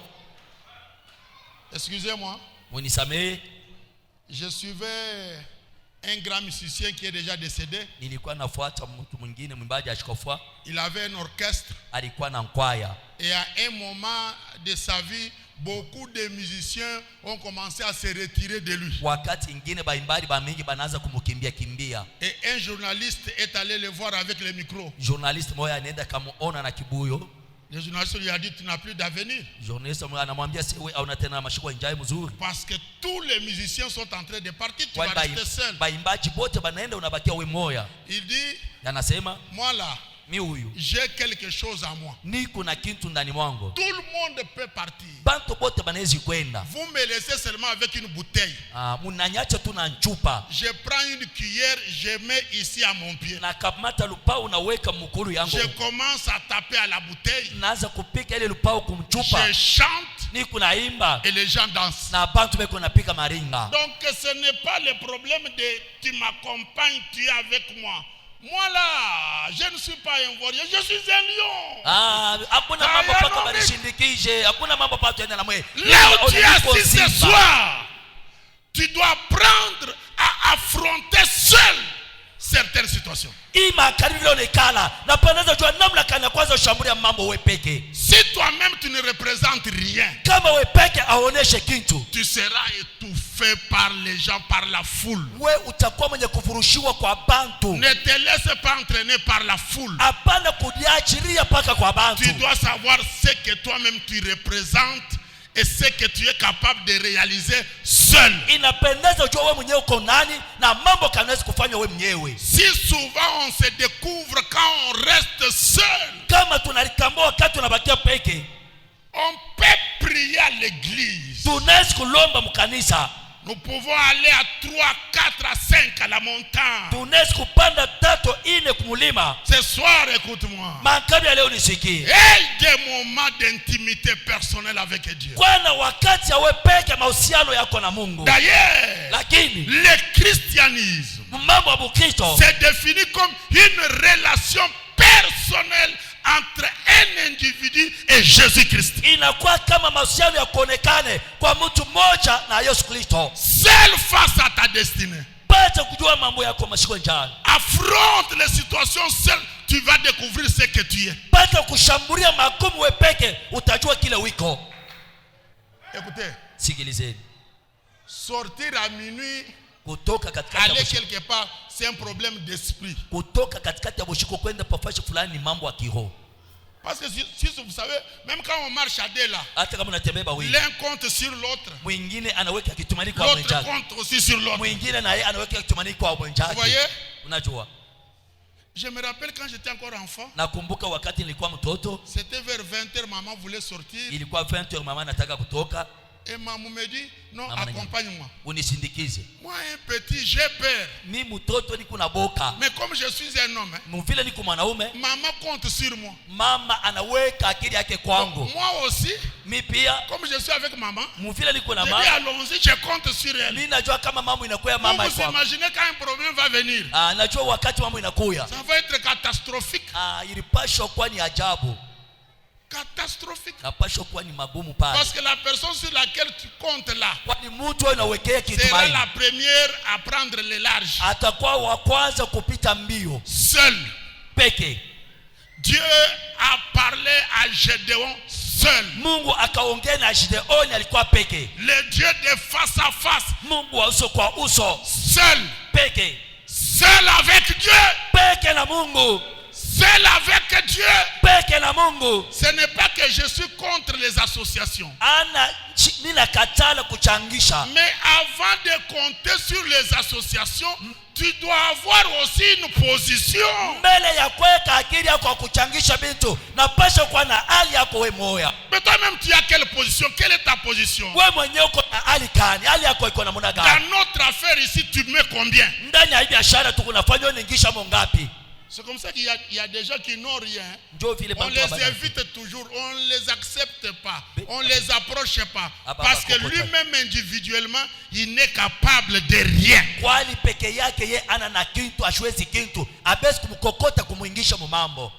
Excusez-moi. Munisamee. Je suivais un grand musicien qui est déjà décédé. Nilikuwa nafuata mtu mwingine mwimbaji ashikofua. Il avait un orchestre. Alikuwa na nkwaya. Et à un moment de sa vie, beaucoup de musiciens ont commencé à se retirer de lui. Wakati ingine baimbaji ba mingi banaanza kumukimbia kimbia. Et un journaliste est allé le voir avec le micro. Journalist moja anaenda kumuona na kibuyo. Le journaliste lui a dit, tu n'as plus d'avenir. Journalist moja anamwambia wewe hauna tena mashiko njai mzuri. Parce que tous les musiciens sont en train de partir, tu vas rester seul. Baimbaji bote banaenda unabakia wewe moya. Il dit, Anasema, moi là, mi huyu j'ai quelque chose à moi. niko na kitu ndani mwangu. Tout le monde peut partir. Bantu bote banaweza kwenda. Vous me laissez seulement avec une bouteille. Munanyacha tu na chupa. Je prends une cuillère, je mets ici à mon pied. Na kamata lupao unaweka mkuru yangu. Je commence à taper à la bouteille. Naanza kupika ile lupao kumchupa. Je chante. Niko naimba. Et les gens dansent. Na bantu beko napika maringa. Donc ce n'est pas le problème de tu m'accompagnes, tu es avec moi. Moi là, je ne suis pas un warrior, je suis un lion. Hakuna mambo paka barishindikije, hakuna mambo paka tuende na mwe. Là où tu es assis ce soir, tu dois apprendre à affronter seul certaines situations. Ima karibu vile onekala na panaweza jua namna kana kwanza ushambulia mambo wewe peke. Si toi-même tu ne représentes rien, Kama wewe peke aoneshe kitu, tu seras étouffé par les gens, par la foule. wewe utakuwa mwenye kufurushiwa kwa bantu. Ne te laisse pas entraîner par la foule. Hapana kujiachilia paka kwa bantu. Tu dois savoir ce que toi-même tu représentes et ce que tu es capable de réaliser seul. Inapendeza ujue wewe mwenyewe uko nani na mambo kanaweza kufanya wewe mwenyewe. Si souvent on se découvre quand on reste seul, Kama tunalitambua wakati tunabakia peke, on peut prier à l'église. tunaweza kulomba mkanisa. Nous pouvons aller à 3, 4, à 5 à la montagne. Tunaweza kupanda 3, 4 kumulima. Ce soir, écoute-moi. Makabi ya leo nisikie. Et des moments d'intimité personnelle avec Dieu. Kwana wakati ya wewe peke mahusiano yako na Mungu. D'ailleurs, Lakini le christianisme mambo ya Bukristo c'est défini comme une relation personnelle entre un individu et Jésus-Christ. inakuwa kama mahusiano ya kuonekane kwa mtu mmoja na Yesu Kristo. Seul face à ta destinée. Pata kujua mambo yako mashiko njani. Affronte les situations seul, tu vas découvrir ce que tu es. Pata kushambulia magumu wewe peke, utajua kile wiko. Écoutez, Sikilizeni. sortir à minuit, Kutoka katikati ya aller bushiko, quelque part, c'est un problème d'esprit. kutoka katikati ya bushiko kwenda pafashi fulani ni mambo ya kiroho. Parce que si vous savez, même quand on marche à deux là, Hata kama unatembea wewe, l'un compte sur l'autre, mwingine anaweka kitumani kwa l'autre mwenzake, compte aussi sur l'autre. mwingine naye anaweka kitumani kwa mwenzake. Vous voyez? Unajua, Je me rappelle quand j'étais encore enfant, nakumbuka wakati nilikuwa mtoto, c'était vers 20h, maman voulait sortir. ilikuwa 20h, mama anataka kutoka, Et maman me dit, non, Maman accompagne-moi. unisindikize. Moi, un petit, j'ai peur. Mimi mtoto niko na boka. Mais comme je suis un homme, Mvile niko mwanaume, maman compte sur moi. mama anaweka akili yake kwangu. Moi aussi, Mimi pia comme je suis avec maman, mvile niko na je dis mama, allons-y, je compte sur elle. mimi najua kama mambo inakuya Vous mama vous iko. imaginez quand un problème va venir, Najua wakati mambo inakuya. ça va être catastrophique. Ilipashwa kuwa ni ajabu. Catastrophique. Napashwa kuwa ni magumu pale. Parce que la personne sur laquelle tu comptes là Kwani mtu anawekea sera kitumaini. la première à prendre les larges. Atakuwa wa kwanza kupita mbio Seul. peke. Dieu a parlé à Gédéon seul. Mungu akaongea na Gideoni alikuwa peke. Le Dieu de face à face. Mungu wa uso kwa uso Seul. peke. Seul avec Dieu. Peke na Mungu. Seul avec Dieu. Peke na Mungu. Ce n'est pas que je suis contre les associations. Nina katala kuchangisha. Mais avant de compter sur les associations, tu dois avoir aussi une position. Mbele ya kuweka akili yako kwa kuchangisha vitu, napasha kuwa na hali yako wewe moya. Mais toi-même, tu as quelle position? Quelle est ta position? Wewe mwenyewe uko na hali gani? Hali yako iko namna Dans gani? notre affaire ici, tu mets combien? Ndani ya biashara tukunafanya uningisha mongapi? C'est comme ça qu'il y a des gens qui n'ont rien. Njoo vile On bantu les wabaya. invite toujours, on ne les accepte pas, on ne les approche pas. Aba Parce que bakokota. lui-même individuellement, il n'est capable de rien. Kwani peke yake ye ana na kitu ashwezi kitu. Abesi kumkokota kumuingisha mu mambo.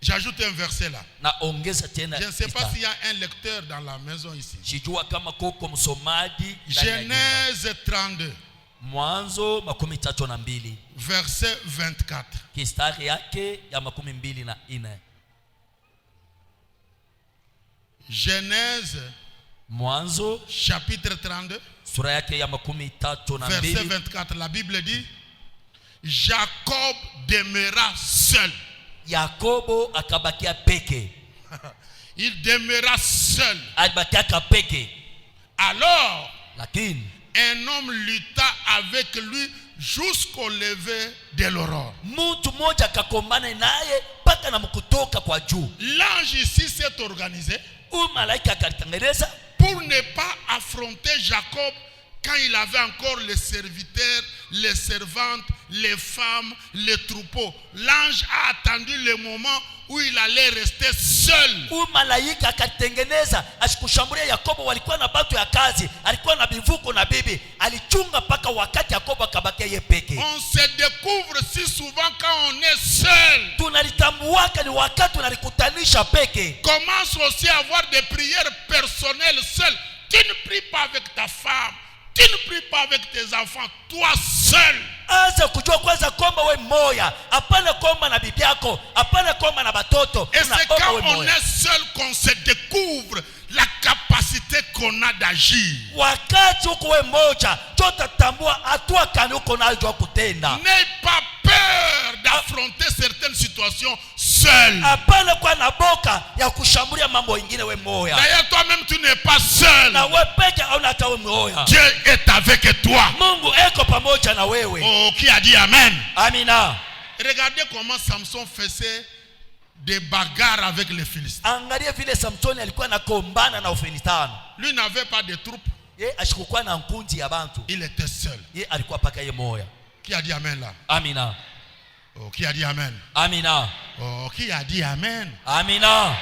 J'ajoute un verset là. Na ongeza tena. Je ne sais pas s'il y a un lecteur dans la maison ici. Sijua kama koko msomaji. ndani ya nyumba. Genèse 32, Mwanzo 32. verset 24. Kistari yake ya 24. Genèse Mwanzo chapitre 32, sura yake ya verset 32. 24. La Bible dit, Jacob demeura seul. Yakobo akabakia peke. Il demeura seul. Alibakia peke. Alors, Lakini un homme lutta avec lui jusqu'au lever de l'aurore. mtu mmoja akakombana naye mpaka na mkutoka kwa juu. L'ange ici s'est organisé Malaika akatengeneza pour ne pas affronter Jacob quand il avait encore les serviteurs, les servantes, les femmes, les troupeaux. L'ange a attendu le moment où il allait rester seul. Malaika akatengeneza asikushambulia Yakobo, walikuwa na batu ya kazi, alikuwa na bivuko na bibi, alichunga mpaka wakati Yakobo akabakia yeye peke. On se découvre si souvent quand on est seul. Tunalitambuaka ni wakati tunalikutanisha peke. Commence aussi à avoir des prières personnelles seul. Tu ne pries pas avec ta femme, tu ne pries pas avec tes enfants, toi seul. Anza kujua kwanza kwamba wewe moya, hapana kwamba na bibi yako, hapana kwamba na batoto. Et c'est quand on est seul qu'on se découvre la capacité qu'on a d'agir. Wakati uko wewe moja, tutatambua hatua kani uko nayo jua kutenda. N'aie pas peur d'affronter certaines situations seul. Hapana kwa na boka ya kushambulia mambo mengine wewe moya. D'ailleurs toi-même tu n'es pas seul. Na wewe peke hauna hata wewe moya. Dieu est avec toi. Mungu eko pamoja na wewe. Oh, qui a dit amen? Amina. Regardez comment Samson faisait des bagarres avec les Philistins. Angalia vile Samsoni alikuwa anakombana na Wafilistini. Lui n'avait pas de troupes. Yeye ashikuwa na nkundi ya bantu. Il était seul. Yeye alikuwa paka yeye moya. Qui a dit amen là? Amina. Oh, qui a dit amen? Amina. Oh, qui a dit amen? Amina.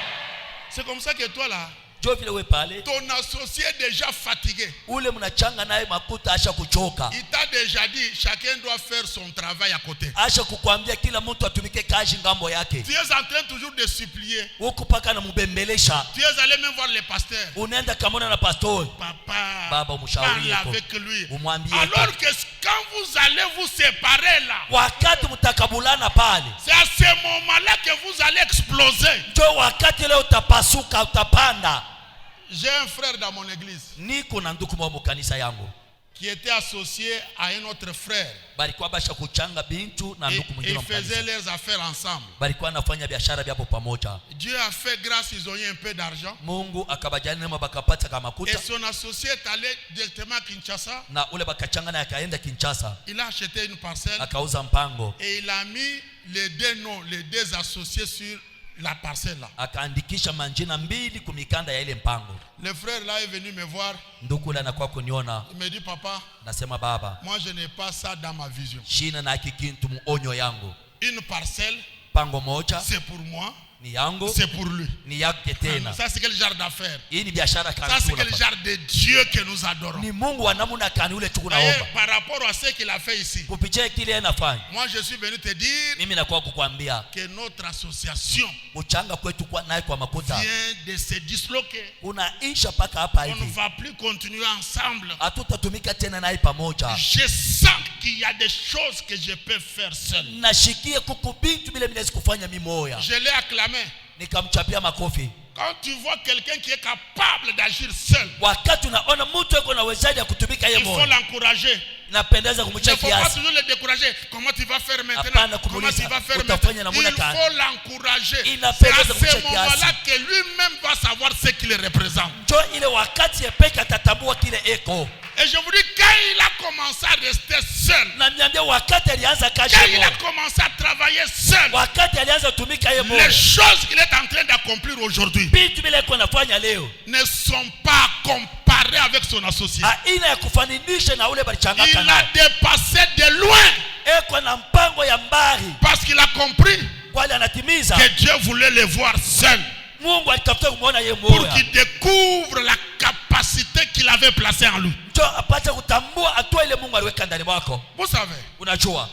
C'est comme ça que toi là, Jo vile wewe pale, ton associé est déjà fatigué. ule mnachanga naye makuta asha kuchoka. Il t'a déjà dit chacun doit faire son travail à côté. Asha kukwambia kila mtu atumike kazi ngambo yake. Tu es en train toujours de supplier. Huko paka na mbembelesha. Tu es allé même voir les pasteurs. Unaenda kamona na pastori. Papa, Baba umshauri parle yako. avec lui. Umwambie. Alors que quand vous allez vous séparer là, Wakati mtakabulana pale, c'est à ce moment-là que vous allez exploser. ndio wakati leo utapasuka, utapanda. J'ai un frère dans mon église Niko na ndugu mwa kanisa yangu qui était associé à un autre frère. balikuwa basha kuchanga bintu na ndugu mwingine Ils faisaient leurs affaires ensemble. balikuwa nafanya biashara byapo pamoja. Dieu a fait grâce, ils ont eu un peu d'argent. Mungu akabajalia neema bakapata kama Et makuta son associé est allé directement à Kinshasa. na ule bakachanga na akaenda Kinshasa Il a acheté une parcelle akauza mpango et il a mis les deux noms, les deux associés sur la parcelle là. akaandikisha manjina mbili kumikanda ya ile mpango. Le frère là est venu me voir. Ndugu ule anakuwa kuniona, Il me dit papa, nasema baba, moi je n'ai pas ça dans ma vision. shina na kikintu muonyo yangu. Une parcelle, Pango moja c'est pour moi, ni yangu, c'est pour lui. ni yake tena. Ça c'est quel genre d'affaire? Hii ni biashara Ça kani c'est quel tunafanya. genre de Dieu que nous adorons? Ni Mungu wa namna kani ule tukunaomba. D'ailleurs, par rapport à ce qu'il a fait ici, Kupitia kile anafanya. moi je suis venu te dire Mimi nakuwa kukwambia que notre association uchanga kwetu kwa naye kwa makuta vient de se disloquer. unaisha paka hapa On ne hivi. va plus continuer ensemble. Hatutatumika tena naye pamoja. Je sens qu'il y a des choses que je peux faire seul. Nashikia kukubintu bila mimi kufanya mimoya. Je l'ai acclamé. Nikamchapia makofi. Quand tu vois quelqu'un qui est capable d'agir seul, Wakati unaona mtu yuko na uwezo wa kutumika yeye il faut moyo, l'encourager. napendeza Il ne kumcha faut pas kiasi. toujours le décourager. Comment tu vas faire maintenant? Hapana Comment kumuuliza, tu vas faire utafanya maintenant? namna Il gani? faut l'encourager. C'est Inapendeza à ce kumcha moment-là kiasi. que lui-même va savoir ce qu'il représente. Njo ile wakati yepeke atatambua kile eko. Et je vous dis, quand il a commencé à rester seul, Na niambia wakati alianza kazi quand il a moyo, commencé à travailler seul, wakati alianza kutumika yeye moyo, les choses qu'il est en train d'accomplir aujourd'hui bintu bila eko nafanya leo ne sont pas comparées avec son associé. aina ya kufananisha na ule Il balichangaka a naye. dépassé de loin Eko na mpango ya mbali parce qu'il a compris kwani anatimiza. que Dieu voulait le voir seul Mungu alitafuta kumuona yeye pour moyo qu'il découvre la capacité qu'il avait placée en lui. njo apate kutambua hatua ile Mungu aliweka ndani mwako. Vous savez, Unajua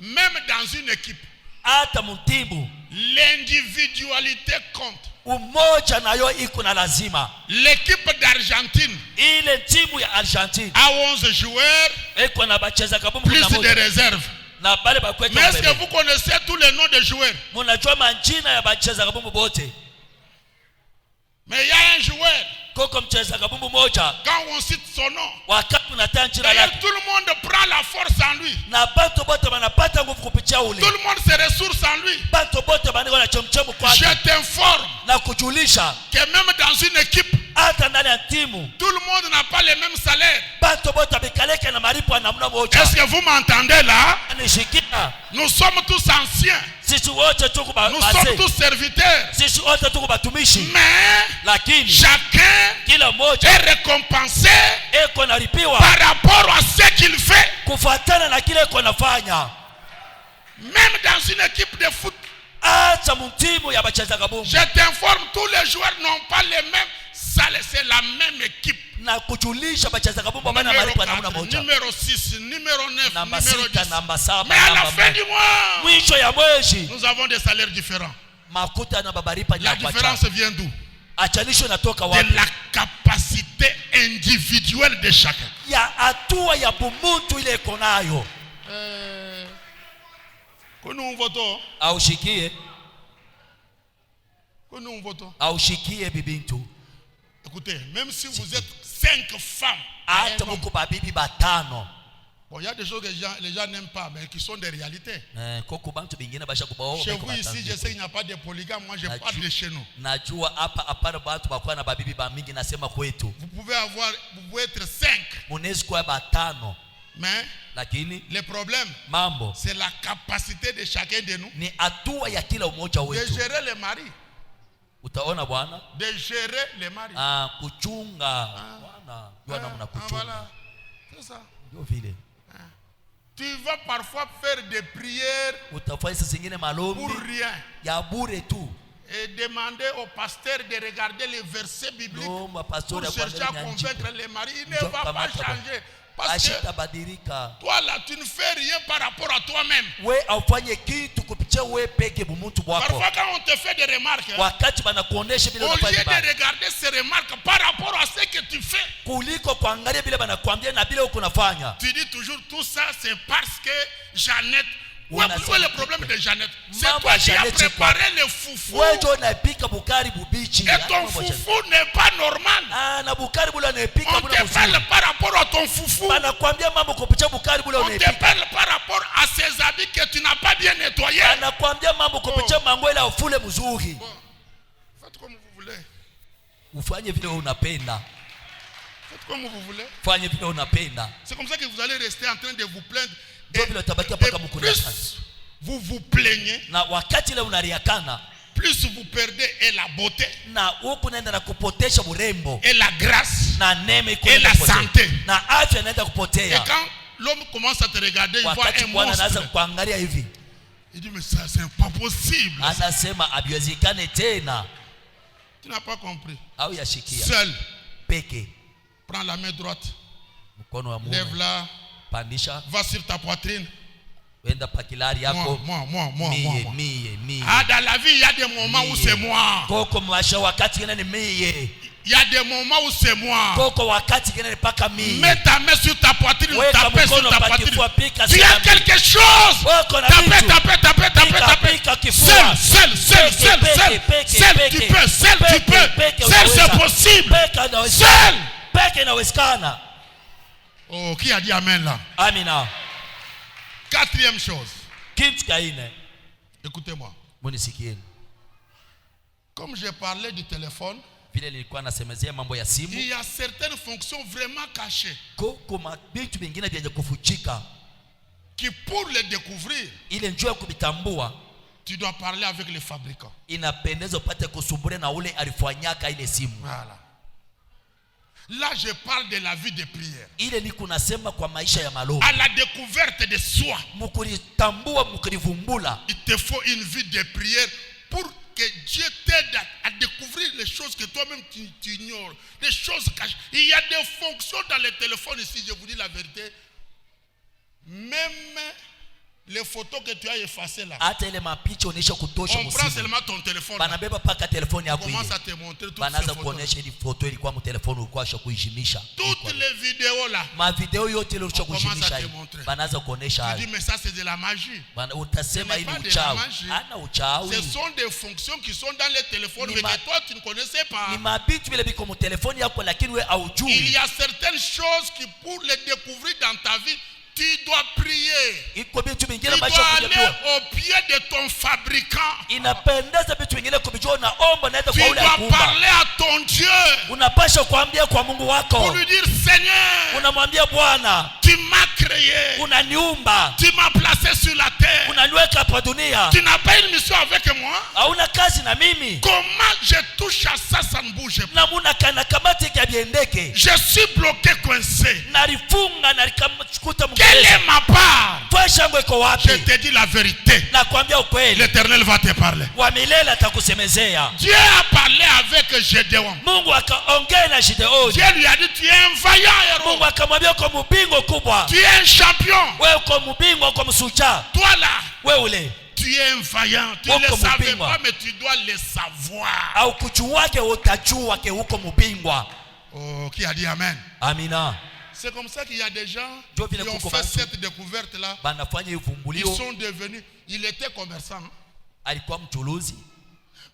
même dans une équipe, hata mtimu l'individualité compte. umoja nayo iko na lazima. L'équipe d'Argentine Ile timu ya Argentine a 11 joueurs iko na bacheza kabumbu plus na de moja réserves. na bale bakweta. Mais est-ce que vous connaissez tous les noms des joueurs? Mnajua manjina ya bacheza kabumbu bote? Mais il y a un joueur, Koko mcheza kabumbu moja, quand on cite son nom, wakati unataja jina d'ailleurs lake tout le monde prend la force en lui. na bantu bote wanapata nguvu kupitia ule. Tout le monde se ressource en lui. Bantu bote baniko na chemchemu kwake Je t'informe na kujulisha que même dans une équipe, hata ndani ya timu tout le monde n'a pas les mêmes salaires. bantu bote bikaleke na malipo ya namna moja. Est-ce que vous m'entendez là? Nishikia Nous sommes tous anciens. sisi wote tuko Nous sommes tous serviteurs. sisi wote tuko batumishi, Mais lakini chacun kila mmoja est récompensé eko nalipiwa par rapport à ce qu'il fait. kufuatana na kile eko nafanya. Même dans une équipe de foot, Hata mtimu ya bacheza kabumbu je t'informe, tous les joueurs n'ont pas les mêmes salaires. C'est la même équipe. na kujulisha bacheza kabumbu bana Numéro malipo ya namna 4, moja, numéro 6, numéro 9, namba numéro 6, 10. namba 7, Mais à la namba fin 8. du mois, Mwisho ya mwezi nous avons des salaires différents. makuta na babaripa La nyakwacha. différence vient d'où? Achanisho natoka De wapi? la capacité individuelle de chacun. Ya hatua ya bumuntu ile iko nayo. Aushikie. voto. Aushikie bibintu. Écoutez, même si vous êtes 5 femmes, hata mko babibi batano. Bon, il y a des choses que les gens n'aiment pas, mais qui sont des réalités. Chez vous ici, je sais qu'il n'y a pas de polygame. Moi, je parle de chez nous. Vous pouvez être 5. Mais le problème, c'est la capacité de chacun de nous de gérer les maris. De gérer les maris. Voilà. C'est ça. Tu vas parfois faire des prières pour rien. Et demander au pasteur de regarder les versets bibliques pour chercher à convaincre les maris. Il ne va pas changer. Parce que toi là, tu ne fais rien par rapport à toi-même. Parfois quand on te fait des remarques, au lieu de regarder ces remarques par rapport à ce que tu fais, tu dis toujours tout ça c'est parce que Jeannette. Où est le problème de Jeannette? C'est toi qui as préparé le foufou. Et ton foufou n'est pas normal. On te parle par rapport à ton foufou. On te parle par rapport à ces habits que tu n'as pas bien nettoyés. Faites comme vous voulez. Faites comme vous voulez. C'est comme ça que vous allez rester en train de vous plaindre. Et plus vous vous plaignez, plus vous perdez et la beauté, et la grâce, et la santé. Et quand l'homme commence à te regarder, il voit un monstre. Il dit mais ça c'est pas possible. Tu n'as pas compris. Seul. Prends la main droite. Lève-la. Va sur ta poitrine. Moi. Ah, dans la vie, il y a des moments où c'est moi. Il y a des moments où c'est moi. Mets ta main sur ta poitrine, tape sur ta poitrine. Tu as quelque chose. Tape. Seul, tu peux. Seul, c'est possible. Seul. Oh, qui a dit amen là? Amina. Quatrième chose. Écoutez-moi. Comme j'ai parlé du téléphone, il y a certaines fonctions vraiment cachées qui pour les découvrir, tu dois parler avec les fabricants. Voilà. Là, je parle de la vie de prière. À la découverte de soi. Il te faut une vie de prière pour que Dieu t'aide à découvrir les choses que toi-même tu ignores. Les choses cachées. Il y a des fonctions dans le téléphone ici, je vous dis la vérité. Même les photos que tu as effacées là. On prend seulement ton téléphone. On commence à te montrer toutes ces photos. Toutes les vidéos là. On commence à te montrer. Tu dis mais ça c'est de la magie. Ce n'est pas de la magie. Ce sont des fonctions qui sont dans les téléphones mais que toi tu ne connaissais pas. Il y a certaines choses qui pour les découvrir dans ta vie, tu dois prier. Tu dois aller au pied de ton fabricant. Tu dois parler à ton Dieu pour lui dire Seigneur, tu m'as créé, tu m'as placé sur la terre, tu n'as pas une mission avec moi. Comment je touche à ça, ça ne bouge pas. Je suis bloqué, coincé. Quelle est ma part? Je te dis la vérité. L'Éternel va te parler. Dieu a parlé avec Gédéon. Dieu lui a dit tu es un vaillant héros. Tu es un champion. Toi là, tu es un vaillant. Tu ne le savais pas mais tu dois le savoir. Oh, qui a dit amen? Amina. C'est comme ça qu'il y a des gens Ndio qui vile ont kuko fait bantu cette découverte-là. banafanya Ils ivumbulio. sont devenus, il était commerçant. Alikuwa mchuruzi.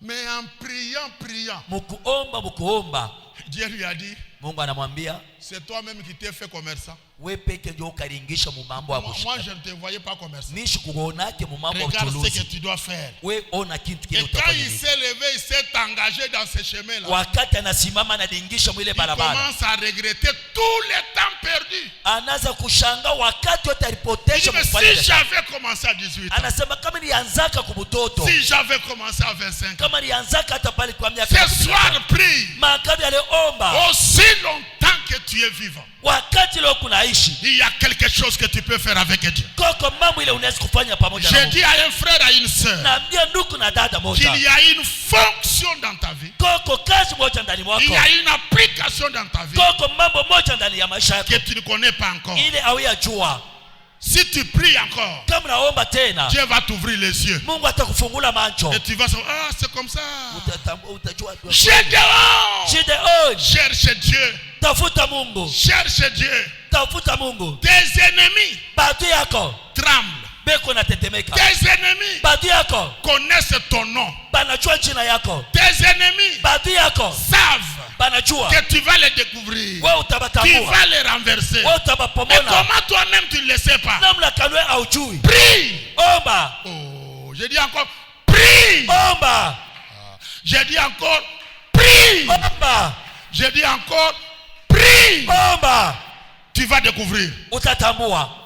Mais en priant, Mukuomba, Dieu lui a dit, Mungu anamwambia, c'est toi-même qui t'es fait commerçant. wewe peke ndio ukaringisha mu mambo ya Moi, kushika. je ne te voyais pas commerçant. Mishi kuonake mu mambo ya Regarde ce que uchuruzi. tu dois faire. Wewe ona kitu kile Et quand utafanya il nini. s'est levé, il s'est engagé dans ce chemin-là. Wakati anasimama analingisha mwile Il barabara. commence à regretter tous les temps perdus. Anaanza kushanga wakati wote Il dit, alipotesha mais kufanya si j'avais commencé à 18 ans, anasema kama nilianzaka kubutoto, si j'avais commencé à 25 ans, kama nilianzaka hata pale kwa miaka ce soir prie, makabi aliomba aussi longtemps que tu es vivant, wakati leo kunaishi il y a quelque chose que tu peux faire avec Dieu. koko mambo ile unaweza kufanya pamoja na J'ai Mungu. dit à un frère, à une sœur, Naambia ndugu na dada moja, qu'il y a une fonction dans ta vie, koko kazi moja ndani il mwako, y a une application dans ta vie koko mambo moja ndani ya maisha yako que tu ne connais pas encore. ile hawajua. Si tu pries encore, Kama naomba tena, Dieu va t'ouvrir les yeux. Mungu atakufungula macho, Et tu vas savoir, ah, c'est comme ça. utajua. Gédéon, Gideon, cherche Dieu. tafuta Mungu, Cherche Dieu. tafuta Mungu. Tes ennemis Batu yako tremblent. beko na tetemeka, Tes ennemis batu yako connaissent ton nom. banajua jina yako, Tes ennemis batu yako savent banajua que tu vas les découvrir. wewe Tu utabatambua, vas les renverser. wewe Mais utabapomola. comment toi-même tu ne le sais pas? Namna kanwe haujui. Prie. Omba, Oh, je dis encore, prie. omba, Je dis encore, prie. omba, Je dis encore, prie. omba, Tu vas découvrir. utatambua.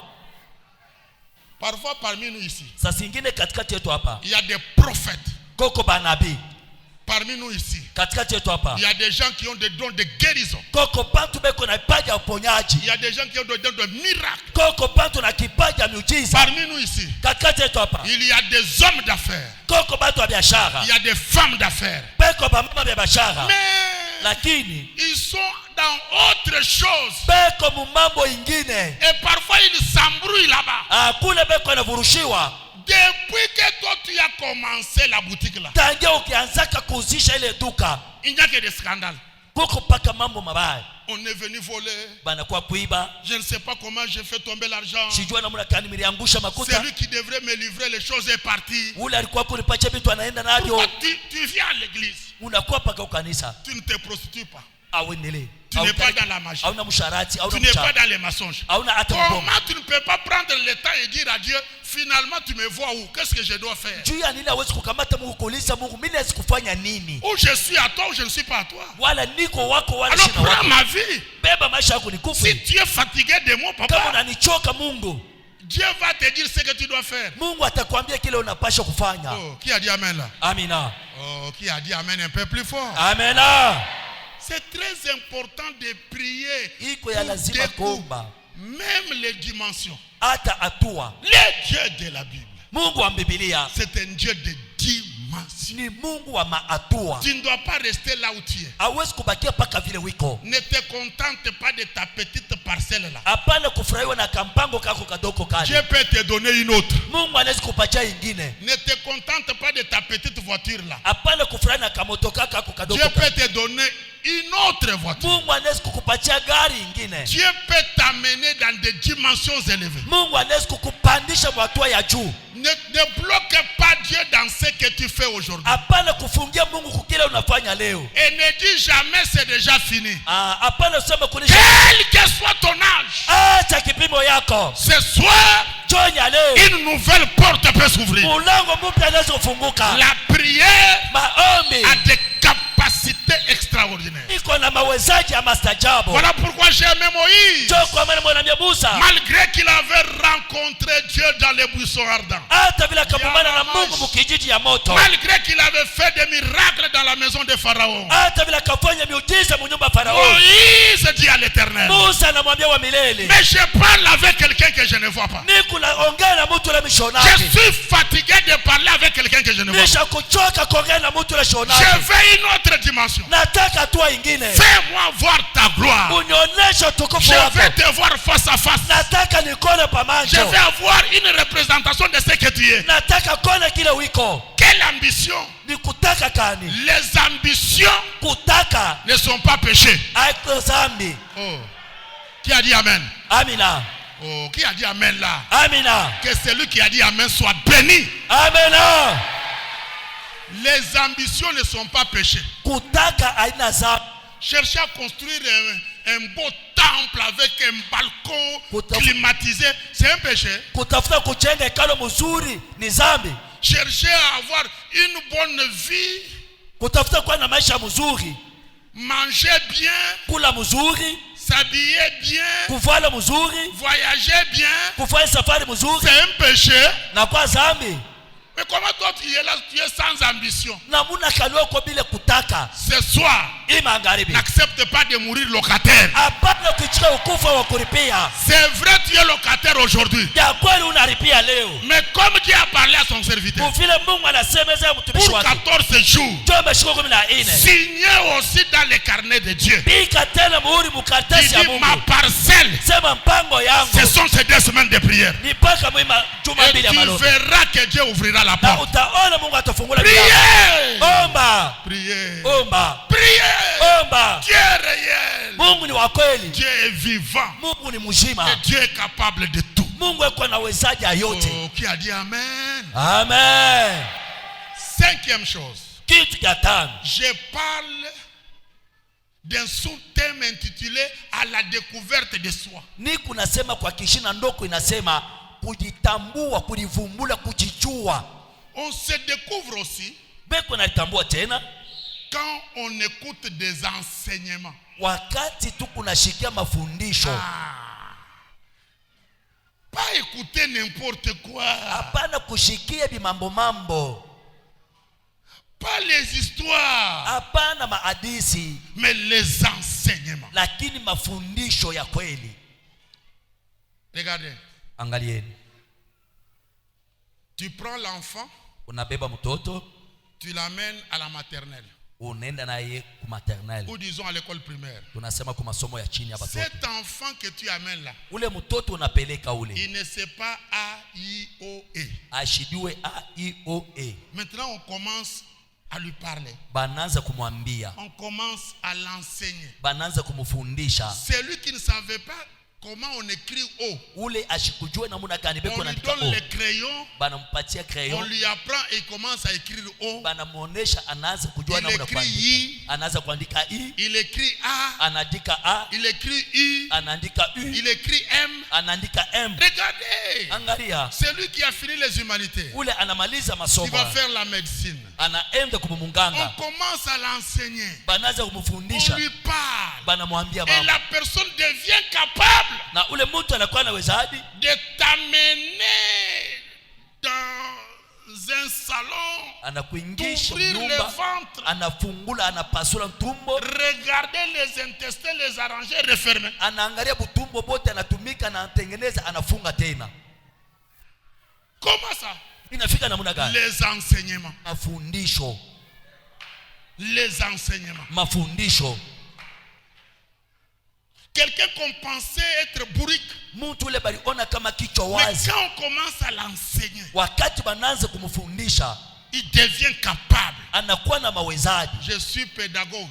Parfois parmi nous ici, Saa zingine katikati yetu hapa il y a des prophètes. koko banabii, Parmi nous ici, katikati yetu hapa il y a des gens qui ont des dons de guérison. koko bantu beko na kipaji ya uponyaji, Il y a des gens qui ont des dons de miracles. koko bantu na kipaji ya miujiza. Parmi nous ici, Katikati yetu hapa il y a des hommes d'affaires. koko bantu wa biashara, Il y a des femmes d'affaires. beko bamama bya biashara, Mais lakini ils sont dans autre chose. beko mu mambo ingine. Et parfois ils s'embrouillent là-bas. Kule beko anavurushiwa. Depuis que toi tu as commencé la boutique là, Tangia ukianzaka kuuzisha ile duka, il n'y a que des scandales. kuko paka mambo mabaya. On est venu voler. Banakuwa kuiba. Je ne sais pas comment j'ai fait tomber l'argent. Sijua namna gani niliangusha makuta. Celui qui devrait me livrer les choses est parti. Ule alikuwa kunipatia vitu anaenda navyo. Pourquoi tu viens à l'église? Unakuwa paka ukanisa. Tu ne te prostitues pas. Auendelee. Tu n'es pas dans la magie. Hauna msharati, hauna Tu n'es pas mshahara. dans les mensonges. Hauna hata mbongo. Comment tu ne peux pas prendre le temps et dire à Dieu, finalement tu me vois où? Qu'est-ce que je dois faire? Juu ya nini hawezi kukamata Mungu kuuliza Mungu mimi naweza kufanya nini? Ou je suis à toi ou je ne suis pas à toi. Wala niko wako wala Alors sina prends wako. ma vie. Beba maisha yako Si nikufe. tu es fatigué de moi, Kama papa, unanichoka Mungu, Dieu va te dire ce que tu dois faire. Mungu atakwambia kile unapaswa kufanya. Oh, qui a dit amen là? Amina. Oh, qui a dit amen un peu plus fort? Amena. C'est très important de prier Iko ya lazima pour kuomba. même les dimensions. Hata atua. Le Dieu de la Bible, Mungu wa Biblia c'est un Dieu de dimensions. ni Mungu wa maatua. Tu ne dois pas rester là où tu es. Hawezi kubakia paka vile wiko. Ne te contente pas de ta petite parcelle là. Hapana kufurahiwa na kampango kako kadoko kale. Dieu peut te donner une autre. Mungu anaweza kupatia ingine. Ne te contente pas de ta petite voiture là. Hapana kufurahi na kamotoka kako kadoko Dieu peut kale. te donner une autre voiture. Mungu anaweza kukupatia gari ingine. Dieu peut t'amener dans des dimensions élevées. Mungu anaweza kukupandisha hatua ya juu. Ne bloque pas Dieu dans ce que tu fais aujourd'hui. Hapana kufungia Mungu kukile unafanya leo. Et ne dis jamais c'est déjà fini. Hapana useme kunisha. Quel que soit ton âge, Acha kipimo yako. ce soir, Jioni ya leo une nouvelle porte peut s'ouvrir. mulango mpya unaweza kufunguka. La prière Maombi a des capacités extraordinaires. iko na mawezaji ya mastajabu. Voilà pourquoi j'ai aimé Moïse. Njoo kwa maana mwanamia Musa. Malgré qu'il avait rencontré Dieu dans les buissons ardents. Hata vile akakumbana na Mungu mkijiji ya moto. Malgré qu'il avait fait des miracles dans la maison de Pharaon. Hata vile akafanya miujiza mnyumba Farao. Moïse dit à l'Éternel, Musa anamwambia wa milele. mais je parle avec quelqu'un que je ne vois pas. Niko naongea na mtu la Je mishonari. suis fatigué de parler avec quelqu'un que je ne vois pas. Nisha kuchoka kuongea na mtu la Je shonari. veux une autre dimension. Nataka hatua ingine. Fais-moi voir ta gloire. Unionyeshe utukufu Je wako. vais te voir face à face. Nataka nikone Je pamoja. vais avoir une représentation de ce que tu es. Nataka kone kile wiko. Quelle ambition? Ni kutaka kani. Les ambitions Kutaka ne sont pas péchés. haiko dhambi. Oh. Qui a dit amen? Amina. Oh, qui a dit amen là? Amina. Que celui qui a dit amen soit béni. Amina. Les ambitions ne sont pas péchés. Kutaka aina za. Chercher à construire un beau temple avec un balcon climatisé, c'est un péché. Kutafuta kujenga hekalo mzuri ni dhambi. Chercher à avoir une bonne vie, kutafuta kuwa na maisha mzuri, manger bien, kula mzuri, s'habiller bien, kuvala mzuri, voyager bien, kufanya safari mzuri, c'est un péché. Na kwa dhambi. Mais comment toi tu es là, tu es sans ambition? Namuna kalio kwa bila kutaka. Ce soir, n'accepte pas de mourir locataire. Apana kuchika ukufa wa kulipia. C'est vrai, tu es locataire aujourd'hui. Ya kweli unalipia leo. Mais comme Dieu a parlé à son serviteur, pour 14 jours, signé aussi dans les carnets de Dieu. Il dit ma parcelle, ce sont ces 2 semaines de prière. Et tu verras que Dieu ouvrira la porte. Priez. Omba. Priez. Omba. Priez. Omba. Dieu est réel. Mungu ni wa kweli. Dieu est vivant. Mungu ni mzima. Et Dieu est capable de tout. Mungu yuko na uwezaji yote. Oh, qui a dit amen? Amen. 5e chose. Kitu cha tano. Je parle d'un sous-thème intitulé à la découverte de soi. Ni kunasema kwa kishina ndoko inasema kujitambua, kujivumbula, kujijua. On se découvre aussi beko nalitambua tena quand on écoute des enseignements. Wakati tu kunashikia mafundisho. Pas écouter n'importe quoi. Hapana kushikia mambo. Pas les histoires. Hapana mahadithi. Mais les enseignements. Lakini mafundisho ya kweli. Regardez. Angalieni. Tu prends l'enfant, unabeba mtoto, tu l'amènes à la maternelle. Unaenda naye ku maternelle. Ou disons à l'école primaire. Tunasema kwa masomo ya chini ya watoto. Cet enfant que tu amènes là, ule mtoto unapeleka ule, il ne sait pas A, I, O, E. Ashidue A, I, O, E. Maintenant on commence à lui parler. Bananza kumwambia. On commence à l'enseigner. Bananza kumufundisha. Celui qui ne savait pas comment on écrit O, ule ashikujue namuna gani beko naandika O, on lui donne les crayons, banampatia crayon, on lui apprend et il commence à écrire O. Banamuonesha anaanza kujua namuna kuandika. Anaanza kuandika I, il écrit A, anaandika A, il écrit U, anaandika U, il écrit M, anaandika M. Regardez, angalia, celui qui a fini les humanités, ule anamaliza masomo, il va faire la médecine, anaenda kumunganga, on commence à l'enseigner, banaanza kumufundisha, on lui parle, banamwambia et la personne devient capable na ule mtu anakuwa na uwezaji de t'amener dans un salon, anakuingisha ouvrir le ventre, anafungula, anapasula tumbo, regarder les intestins, les arranger, refermer, anaangalia butumbo bote, anatumika na anatengeneza, anafunga tena. Comment ça? Inafika namuna gani? Les enseignements. Mafundisho. Les enseignements. Mafundisho. Quelqu'un qu'on pensait être bourrique, mais quand on commence à l'enseigner, il devient capable. Je suis pédagogue.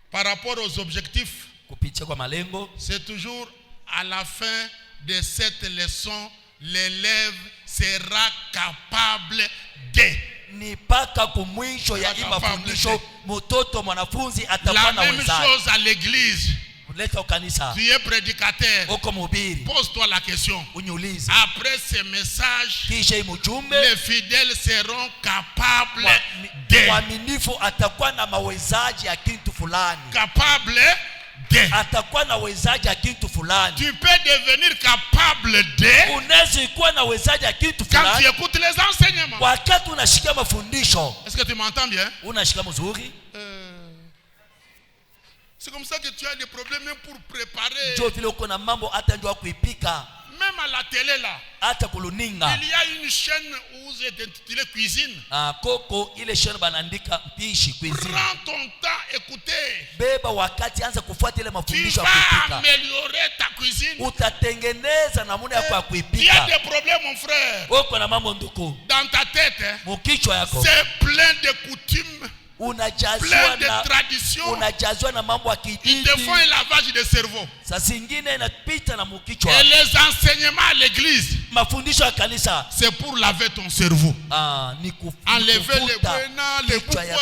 Par rapport aux objectifs, c'est toujours à la fin de cette leçon, l'élève sera capable de. Ni paka kumwisho ya mafundisho mtoto mwanafunzi atakuwa na uwezo. La même chose à l'église. Tu es prédicateur. Pose-toi la question. Après ce message, les fidèles seront capables de. Capable de. Tu peux devenir capable de quand tu écoutes les enseignements. Est-ce que tu m'entends bien? C'est comme ça que tu as des problèmes même pour préparer. Même à la télé là, il y a une chaîne où c'est intitulé cuisine. Prends ton temps, écoutez. Tu vas améliorer ta cuisine. Il y a des problèmes mon frère. Dans ta tête, c'est plein de coutumes. plein de traditions. unajazwa na mambo ya Ils kidini. te font un lavage de cerveau. Saa zingine inapita na mkichwa. Et les enseignements à l'église, Mafundisho ya kanisa c'est pour laver ton cerveau. ni Enlever les buenas, les kichwa yako,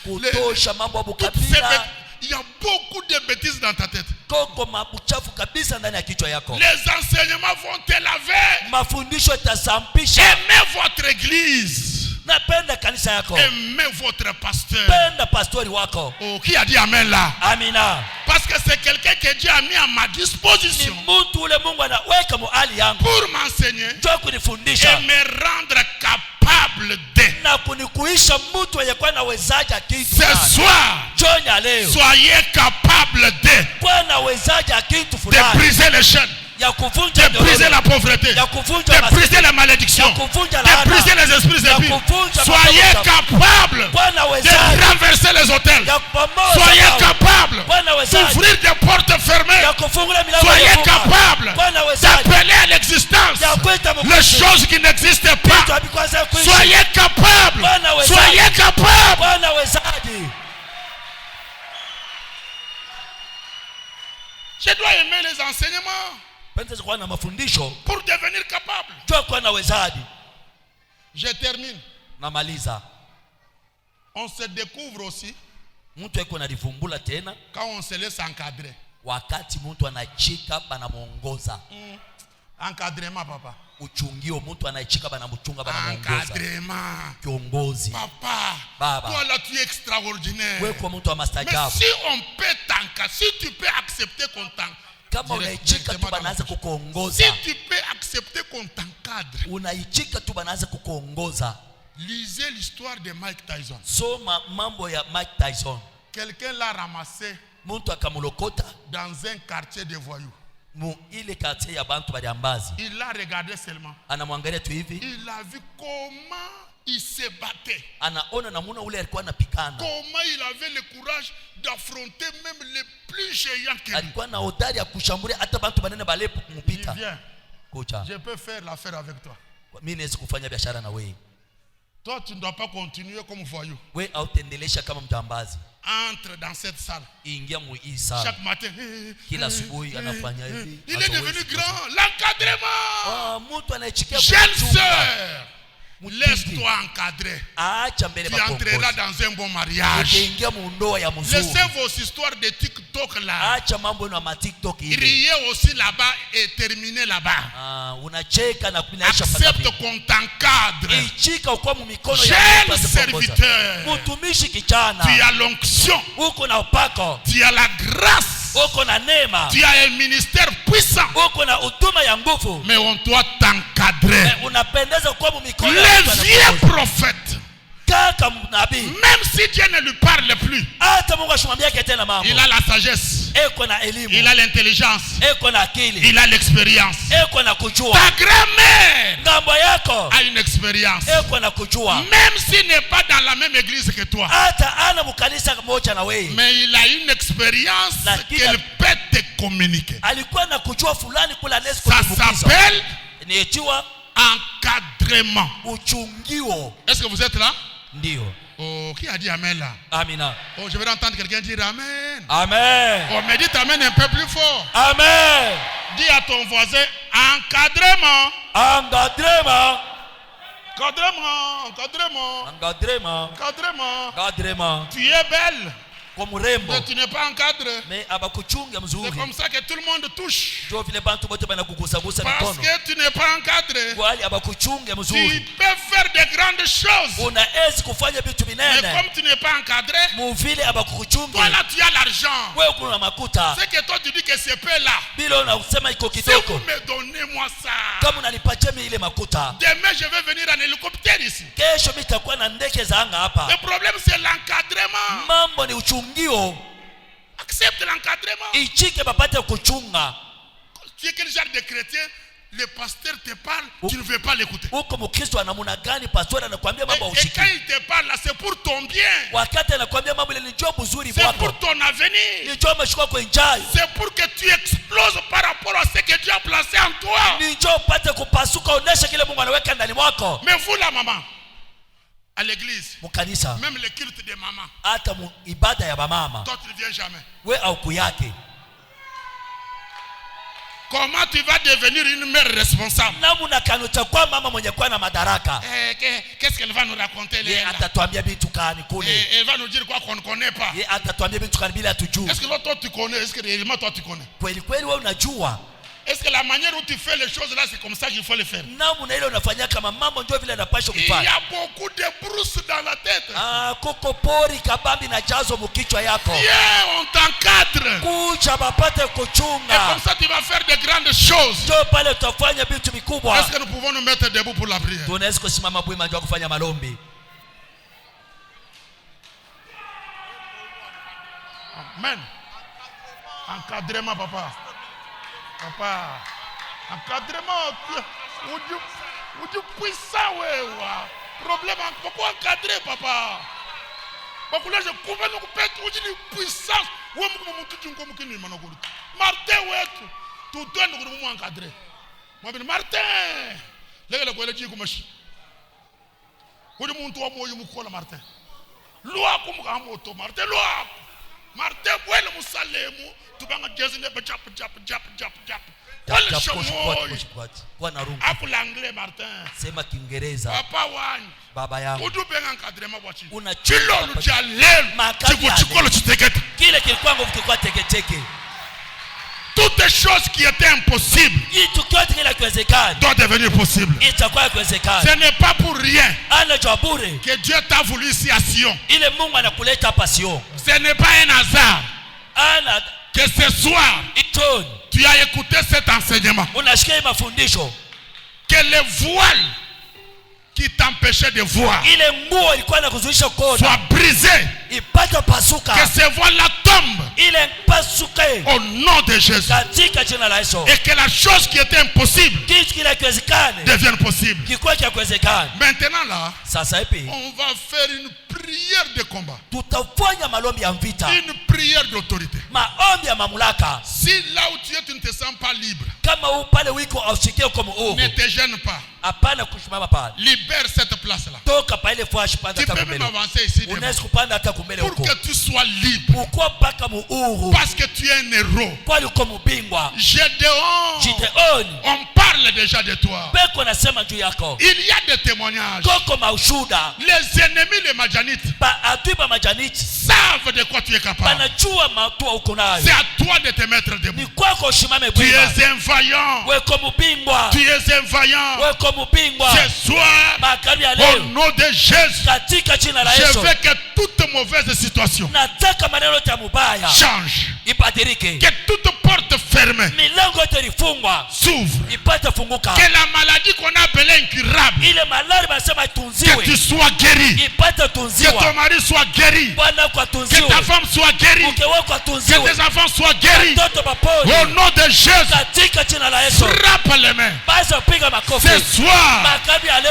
pouvoirs, kutosha mambo ya toutes ces bukabila. il y a beaucoup de bêtises dans ta tête. Koko mabuchafu kabisa ndani ya kichwa yako. Les enseignements vont te laver. Mafundisho itasampisha. Aimez votre église. Napenda kanisa yako. Aimez votre pasteur. Penda pastori wako. Oh, qui a dit amen là? Amina. Parce que c'est quelqu'un que Dieu a mis à ma Ni disposition mtu ule Mungu anaweka muhali yangu. pour m'enseigner Njoo kunifundisha. et me rendre capable de. Na kunikuisha mtu mwenye kwa nawezaje kitu. Ce soir, Jonya leo. soyez capable de Kwa nawezaje kitu fulani. briser les chaînes, Ya kuvunja de briser la pauvreté, ya kuvunja de briser la malédiction, de briser les esprits impies. Soyez capable Kwa de nawezaje renverser les hôtels. ya kubomoa. Soyez capable Kwa nawezaje d'ouvrir des portes fermées. ya kufungula milango Soyez ya kufunga. capable Kwa nawezaje d'appeler à l'existence ya kuita les mkristo. choses qui n'existent pas. Vitu havikwaza kuishi. Soyez capable. Bwana wezaje. Soyez capable. Kwa nawezaje. Je dois aimer les enseignements Penzi kwa na mafundisho pour devenir capable. jua kwa nawezaje. Je termine. Namaliza. On se découvre aussi Mtu yuko nalivumbula tena quand on se laisse encadrer. wakati mtu anachika banamuongoza. Encadrement, papa. Uchungio mtu anachika banamuchunga banamuongoza. Encadrement. Kiongozi. Papa, Baba. toi là tu es extraordinaire. Wewe kwa mtu wa Mais mastajabu. si on peut t'encadrer, si tu peux accepter qu'on t'encadre, Kama unaichika tu banaanza si kukuongoza. tu peux accepter qu'on t'encadre, Unaichika tu banaanza kukuongoza. lisez l'histoire de Mike Tyson. Soma mambo ya Mike Tyson. Quelqu'un l'a ramassé Mtu akamulokota dans un quartier de voyous. mu ile quartier ya bantu baliambazi. Il l'a regardé seulement. Anamwangalia tu hivi. Il a vu comment il se battait. Anaona namuna ule alikuwa anapikana. Comment il avait le courage d'affronter même les plus géants que lui. Alikuwa na hodari ya kushambulia hata bantu banene bale Il kumpita. vient. Kocha, Je peux faire l'affaire avec toi. mimi naweza kufanya biashara na wewe. Toi, tu ne dois pas continuer comme voyou. Wewe autendelesha kama mjambazi. Entre dans cette salle. Ingia mu hii sala. Chaque matin. Kila asubuhi anafanya hivi. Il est devenu grand. L'encadrement. Mtu anayechikia Jeune sœur, laisse-toi encadrer. Acha mbele Tu entreras dans un bon mariage. Utaingia mu ndoa ya mzuri. Laissez vos histoires de TikTok là. Acha mambo na ma TikTok hivi. Riez aussi là-bas et terminez là-bas. Unacheka na kunaisha Accepte qu'on t'encadre. Ichika uko mu mikono ya Jeune mtu serviteur. mtumishi kijana. Tu as l'onction. Uko na upako. Tu as la grâce. Uko na neema. Tu as un ministère puissant. Uko na huduma ya nguvu. Mais on doit t'encadrer. Unapendeza uko mu mikono Le ya mtu vieux prophète, kaka nabii. même si Dieu ne lui parle plus, Hata Mungu ashimwambia tena mambo. il a la sagesse, Eko na elimu. il a l'intelligence, Eko na akili. il a l'expérience. Eko na kujua. Ta grand-mère Ngambo yako. a une expérience. Eko na kujua. Même s'il n'est pas dans la même église que toi, Hata ana mkanisa moja na wewe. mais il a une expérience qu'elle peut te communiquer. Alikuwa na kujua fulani kula nesi Ça kutubukiza. s'appelle Nietiwa encadrement. uchungio. Est-ce que vous êtes là? Ndio. Oh, qui a dit amen là? Amina. Oh, je vais entendre quelqu'un dire amen. Amen. Oh, mais dites amen un peu plus fort. Amen. Dis à ton voisin, encadrement. Encadrement. Encadrement, encadrement, Encadrement. encadrement. Encadrement. Tu es belle, Kwa mrembo. mais tu n'es pas encadré. Mais abakuchunga C'est mzuri. comme ça que tout le monde touche. Ndio vile bantu bote banakugusagusa Parce mikono. que tu n'es pas encadré. Wali abakuchunga Tu mzuri. peux faire de grandes choses. Unaezi kufanya vitu Mais vinene. comme tu n'es pas encadré, Muvile abakuchunga. toi là tu as l'argent. Wewe kuna makuta. C'est que toi tu dis que c'est peu là. Bila unasema iko Si kidogo. vous me donnez moi ça, Kama unanipatia mimi ile makuta. demain je vais venir en hélicoptère ici. Kesho mimi nitakuwa na ndege za anga hapa. Le problème c'est l'encadrement. Mambo ni uchungio. Accepte l'encadrement. Ichike bapate kuchunga. Tu es quel genre de chrétien? Le pasteur te parle, tu ne veux pas l'écouter. Uko mkristo anamuna gani pastor anakuambia mambo Et ushiki. quand il te parle là, c'est pour ton bien. Wakati anakuambia mambo ile ni job nzuri C'est bwako. pour ton avenir. Ni job umeshika kwa enjoy. C'est pour que tu exploses par rapport à ce que Dieu a placé en toi. Ni job pate kupasuka onesha kile Mungu anaweka ndani mwako. Mais vous là, maman, à l'église, mukanisa, même le culte de maman, hata ibada ya bamama, toi tu ne viens jamais. we au kuyake. Comment tu vas devenir une mère responsable? Namuna kanuta kwa mama mwenye kwa na madaraka. Qu'est-ce qu'elle va nous raconter là? Atatuambia vitu kani kule. Elle va nous dire quoi qu'on ne connaît pas. Atatuambia vitu kani bila tujue. Est-ce que toi tu connais? Est-ce que réellement toi tu connais? Kweli kweli wewe unajua? Est-ce que la manière où tu fais les choses là, c'est comme ça qu'il faut les faire? Namuna ile unafanya kama mambo ndio vile anapaswa kufanya. Il y a beaucoup de brousses dans la tête. Koko pori kabambi na jazo mkichwa yako. Viens, on t'encadre. Kucha bapate kuchunga. Et comme ça tu vas faire de grandes choses. Ndio pale utafanya vitu vikubwa. Est-ce que nous pouvons nous mettre debout pour la prière? Tunaweza kusimama bwima ndio kufanya malombi. Amen. Encadrement, papa. Papa. Encadrement. Ou du puissant, ouais. Problème, pourquoi encadrer, papa? Pourquoi là, je couvre nous couper tout du puissance. Martin, ouais. Tout le monde nous encadrer. Martin. Les gars, le dit comme ça. Où le monde toi, moi, je me colle Martin. Loi comme Gamoto, Martin, loi. Martin, voilà mon salemu, tu vas me dire que jap. Voilà chamoy. Apu l'anglais, Martin. Sema Kiingereza. Papa wani. Baba yangu. Udu benga encadrement wachi. Unachilo lujalel. Chikolo chitekete. Kile kilikuwa nguvu kilikuwa teketeke. Toutes les choses qui étaient impossibles doivent devenir possibles. Ce n'est pas pour rien que Dieu t'a voulu ici à Sion. Ce n'est pas un hasard que ce soir tu as écouté cet enseignement. Que les voiles qui t'empêchaient de voir soient brisées. Que ces voiles-là tombent au nom de Jésus. Et que la chose qui était impossible devienne possible. Maintenant là, on va faire une prière de combat. Une prière d'autorité. Si là où tu es, tu ne te sens pas libre, ne te gêne pas. Libère cette place-là. Tu peux même avancer ici pour que tu sois libre. Parce que tu es un héros. Gédéon, on parle déjà de toi. Il y a des témoignages. Les ennemis, les Madianites, savent de quoi tu es capable. C'est à toi de te mettre debout. Tu es un vaillant. Tu es un vaillant. Ce soir, au nom de Jésus, je veux que toute mauvaise situation change. Que toute porte fermée s'ouvre. Que la maladie qu'on a appelée incurable, que tu sois guéri. Que ton mari soit guéri. Que ta femme soit guérie. Que tes enfants soient guéris. Au nom de Jésus, frappe les mains. Ce soir,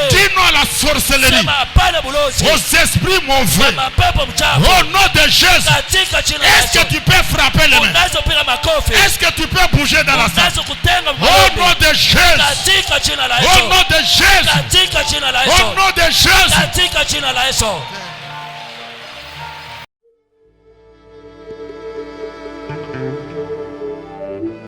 dis-nous à la sorcellerie, aux esprits mauvais. Au nom de Jésus, est-ce que tu peux frapper les mains? Est-ce que tu peux bouger dans la salle? Au nom de Jésus. Au nom de Jésus. Au nom de Jésus.